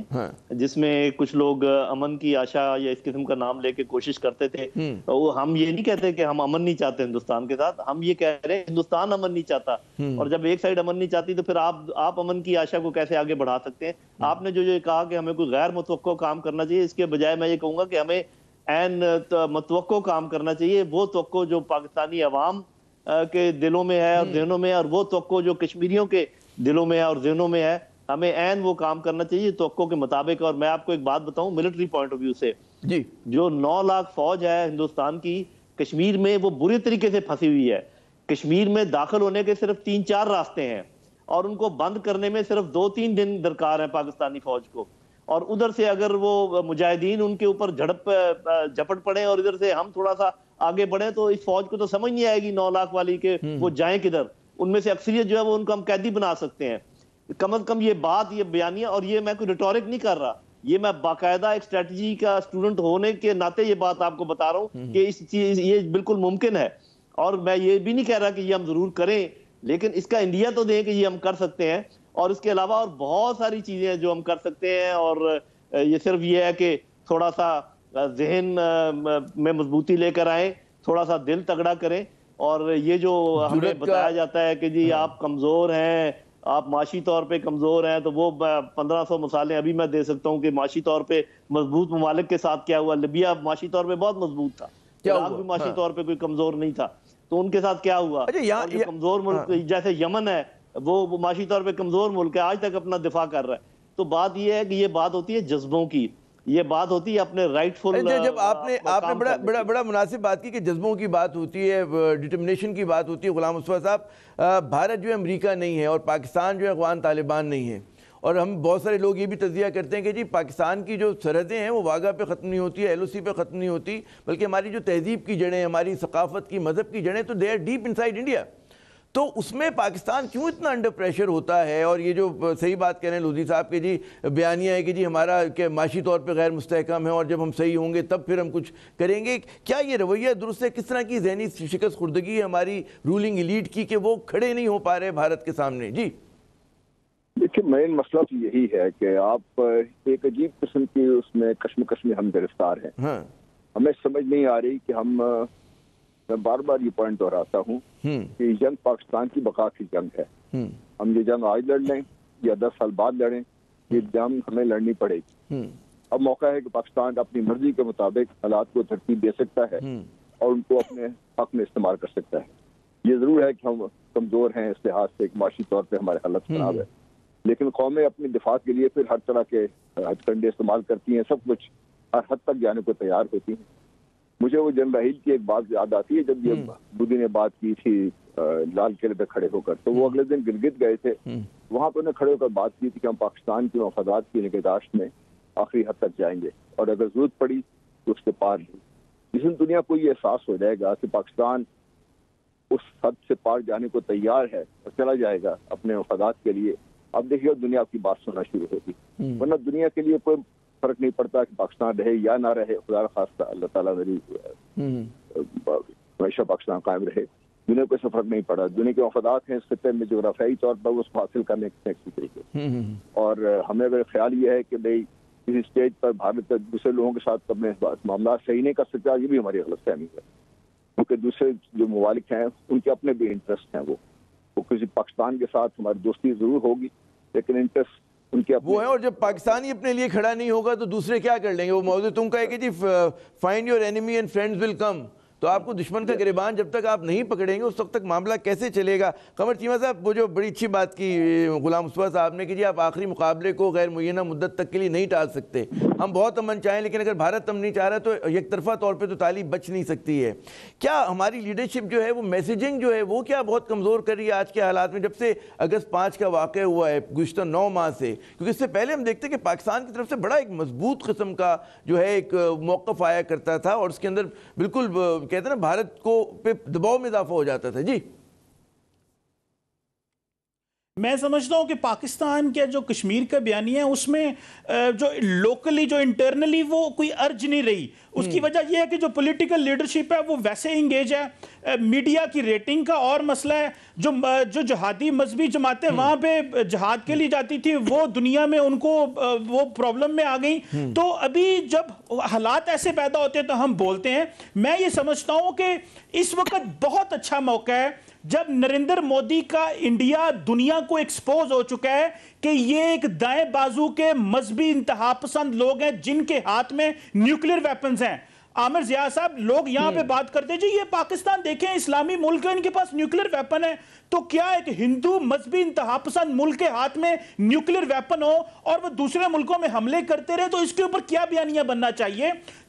جس میں کچھ لوگ امن کی آشا یا اس قسم کا نام لے کے کوشش کرتے تھے. ہم یہ نہیں کہتے کہ ہم امن نہیں چاہتے ہندوستان کے ساتھ, ہم یہ کہہ رہے ہیں ہندوستان امن نہیں چاہتا, اور جب ایک سائڈ امن نہیں چاہتی تو پھر آپ امن کی آشا کو کیسے آگے بڑھا سکتے ہیں. آپ نے جو کہا کہ ہمیں کوئی غیر متوقع کام کرنا چاہیے, اس کے بجائے میں یہ کہوں گا کہ ہمیں عین متوقع کام کرنا چاہیے. وہ توقع جو پاکستانی عوام کے دلوں میں ہے اور ذہنوں میں ہے, اور وہ توقع جو کشمیریوں کے دلوں میں ہے اور ذہنوں میں ہے, ہمیں عین وہ کام کرنا چاہیے توقع کے مطابق. اور میں آپ کو ایک بات بتاؤں ملٹری پوائنٹ آف ویو سے, جی جو 9 لاکھ فوج ہے ہندوستان کی کشمیر میں, وہ بری طریقے سے پھنسی ہوئی ہے. کشمیر میں داخل ہونے کے صرف 3-4 راستے ہیں, اور ان کو بند کرنے میں صرف 2-3 دن درکار ہیں پاکستانی فوج کو. اور ادھر سے اگر وہ مجاہدین ان کے اوپر جھپٹ پڑے اور ادھر سے ہم تھوڑا سا آگے بڑھیں تو اس فوج کو تو سمجھ نہیں آئے گی 9 لاکھ والی کہ وہ جائیں کدھر. ان میں سے اکثریت جو ہے وہ ان کو ہم قیدی بنا سکتے ہیں. کم از کم یہ بات، یہ بیانیہ، اور یہ میں کوئی ریٹورک نہیں کر رہا، یہ میں باقاعدہ ایک اسٹریٹجی کا اسٹوڈنٹ ہونے کے ناطے یہ بات آپ کو بتا رہا ہوں کہ اس چیز یہ بالکل ممکن ہے. اور میں یہ بھی نہیں کہہ رہا کہ یہ ہم ضرور کریں، لیکن اس کا انڈیا تو دیں کہ یہ ہم کر سکتے ہیں. اور اس کے علاوہ اور بہت ساری چیزیں ہیں جو ہم کر سکتے ہیں. اور یہ صرف یہ ہے کہ تھوڑا سا ذہن میں مضبوطی لے کر آئیں، تھوڑا سا دل تگڑا کریں. اور یہ جو ہمیں بتایا جاتا ہے کہ جی آپ کمزور ہیں، آپ معاشی طور پہ کمزور ہیں، تو وہ 1500 مثالیں ابھی میں دے سکتا ہوں کہ معاشی طور پہ مضبوط ممالک کے ساتھ کیا ہوا. لیبیا معاشی طور پہ بہت مضبوط تھا، عراق بھی معاشی طور پہ کوئی کمزور نہیں تھا، تو ان کے ساتھ کیا ہوا. اور جو کمزور ملک جیسے یمن ہے، وہ معاشی طور پہ کمزور ملک ہے، آج تک اپنا دفاع کر رہا ہے. تو بات یہ ہے کہ یہ بات ہوتی ہے جذبوں کی، یہ بات ہوتی ہے اپنے رائٹ فل. جب آپ نے بڑا مناسب بات کی کہ جذبوں کی بات ہوتی ہے، ڈٹرمنیشن کی بات ہوتی ہے. غلام مصطفیٰ صاحب، بھارت جو ہے امریکہ نہیں ہے اور پاکستان جو ہے افغان طالبان نہیں ہے. اور ہم بہت سارے لوگ یہ بھی تجزیہ کرتے ہیں کہ جی پاکستان کی جو سرحدیں ہیں وہ واگا پہ ختم نہیں ہوتی ہے، ایل او سی پہ ختم نہیں ہوتی، بلکہ ہماری جو تہذیب کی جڑیں، ہماری ثقافت کی، مذہب کی جڑیں تو they are deep inside India. تو اس میں پاکستان کیوں اتنا انڈر پریشر ہوتا ہے؟ اور یہ جو صحیح بات کہہ رہے ہیں لودھی صاحب کہ جی بیانیہ ہے کہ جی ہمارا کہ معاشی طور پہ غیر مستحکم ہے اور جب ہم صحیح ہوں گے تب پھر ہم کچھ کریں گے. کیا یہ رویہ درست ہے؟ کس طرح کی ذہنی شکست خوردگی ہے ہماری رولنگ ایلیٹ کی کہ وہ کھڑے نہیں ہو پا رہے بھارت کے سامنے؟ جی دیکھیے، مین مسئلہ تو یہی ہے کہ آپ ایک عجیب قسم کی اس میں کشمکش میں ہم گرفتار ہیں. ہمیں سمجھ نہیں آ رہی کہ میں بار بار یہ پوائنٹ دہراتا ہوں کہ جنگ پاکستان کی بقا کی جنگ ہے. ہم یہ جنگ آج لڑ لیں یا 10 سال بعد لڑیں، یہ جنگ ہمیں لڑنی پڑے گی. اب موقع ہے کہ پاکستان اپنی مرضی کے مطابق حالات کو ترتیب دے سکتا ہے اور ان کو اپنے حق میں استعمال کر سکتا ہے. یہ ضرور ہے کہ ہم کمزور ہیں اس لحاظ سے کہ معاشی طور پہ ہمارے حالت خراب ہے، لیکن قومیں اپنی دفاع کے لیے پھر ہر طرح کے ہتھ کنڈے استعمال کرتی ہیں، سب کچھ ہر حد تک جانے کو تیار ہوتی ہیں. مجھے وہ جنرل راحیل کی ایک بات یاد آتی ہے جب یہ مودی نے بات کی تھی لال قلعے پہ کھڑے ہو کر، تو وہ اگلے دن گلگت گئے تھے. وہاں پہ انہیں کھڑے ہو کر بات کی تھی کہ ہم پاکستان کے مفادات کی نگہداشت میں آخری حد تک جائیں گے اور اگر ضرورت پڑی تو اس کے پار نہیں. جس دن دنیا کو یہ احساس ہو جائے گا کہ پاکستان اس حد سے پار جانے کو تیار ہے اور چلا جائے گا اپنے مفادات کے لیے، اب دیکھیے گا دنیا کی بات سننا شروع ہوگی. ورنہ دنیا کے لیے کوئی فرق نہیں پڑتا کہ پاکستان رہے یا نہ رہے. خدا خواستہ اللہ تعالیٰ میری ہمیشہ پاکستان قائم رہے. دنیا کو اسے فرق نہیں پڑا. دنیا کے مفادات ہیں اس خطے میں جغرافیائی طور پر اس کو حاصل کرنے کے طریقے. اور ہمیں اگر خیال یہ ہے کہ بھائی کسی اسٹیج پر بھارت دوسرے لوگوں کے ساتھ اپنے معاملات صحیح نہیں کر سکتا، یہ بھی ہماری غلط فہمی ہے. کیونکہ دوسرے جو ممالک ہیں ان کے اپنے بھی انٹرسٹ ہیں. وہ کسی پاکستان کے ساتھ ہماری دوستی ضرور ہوگی لیکن انٹرسٹ ان کے وہ ہیں. اور جب پاکستانی اپنے لیے کھڑا نہیں ہوگا تو دوسرے کیا کر لیں گے؟ وہ موضوع تم کا ہے کہ جی find your enemy and friends will come. تو آپ کو دشمن کا گریبان جب تک آپ نہیں پکڑیں گے اس وقت تک معاملہ کیسے چلے گا؟ قمر چیمہ صاحب، وہ جو بڑی اچھی بات کی غلام مصطفیٰ صاحب نے کہ جی آپ آخری مقابلے کو غیر معینہ مدت تک کے لیے نہیں ٹال سکتے. ہم بہت امن چاہیں لیکن اگر بھارت امن نہیں چاہ رہا تو یک طرفہ طور پہ تو تالی بچ نہیں سکتی ہے. کیا ہماری لیڈرشپ جو ہے وہ میسیجنگ جو ہے وہ کیا بہت کمزور کر رہی ہے آج کے حالات میں، جب سے اگست 5 کا واقعہ ہوا ہے گزشتہ 9 ماہ سے؟ کیونکہ اس سے پہلے ہم دیکھتے کہ پاکستان کی طرف سے بڑا ایک مضبوط قسم کا جو ہے ایک موقف آیا کرتا تھا اور اس کے اندر بالکل کہتے ہیں نا بھارت کو پہ دباؤ میں اضافہ ہو جاتا تھا. جی میں سمجھتا ہوں کہ پاکستان کے جو کشمیر کا بیانیہ ہے اس میں جو لوکلی جو انٹرنلی وہ کوئی ارج نہیں رہی. اس کی وجہ یہ ہے کہ جو پولیٹیکل لیڈرشپ ہے وہ ویسے انگیج ہے. میڈیا کی ریٹنگ کا اور مسئلہ ہے. جو جہادی مذہبی جماعتیں وہاں پہ جہاد کے لیے جاتی تھی وہ دنیا میں ان کو وہ پرابلم میں آ گئی. تو ابھی جب حالات ایسے پیدا ہوتے ہیں تو ہم بولتے ہیں. میں یہ سمجھتا ہوں کہ اس وقت بہت اچھا موقع ہے جب نریندر مودی کا انڈیا دنیا کو ایکسپوز ہو چکا ہے کہ یہ ایک دائیں بازو کے مذہبی انتہا پسند لوگ ہیں جن کے ہاتھ میں نیوکلیر ویپنز ہیں. عامر ضیاء صاحب، لوگ یہاں پہ بات کرتے ہیں جی یہ پاکستان دیکھیں اسلامی ملک ہے، ان کے پاس نیوکلیر ویپن ہے. تو کیا ایک ہندو مذہبی انتہا پسند ملک کے ہاتھ میں نیوکلیر ویپن ہو اور وہ دوسرے ملکوں میں حملے کرتے رہے؟ تو اس کے اوپر کیا بیانیہ بننا چاہیے؟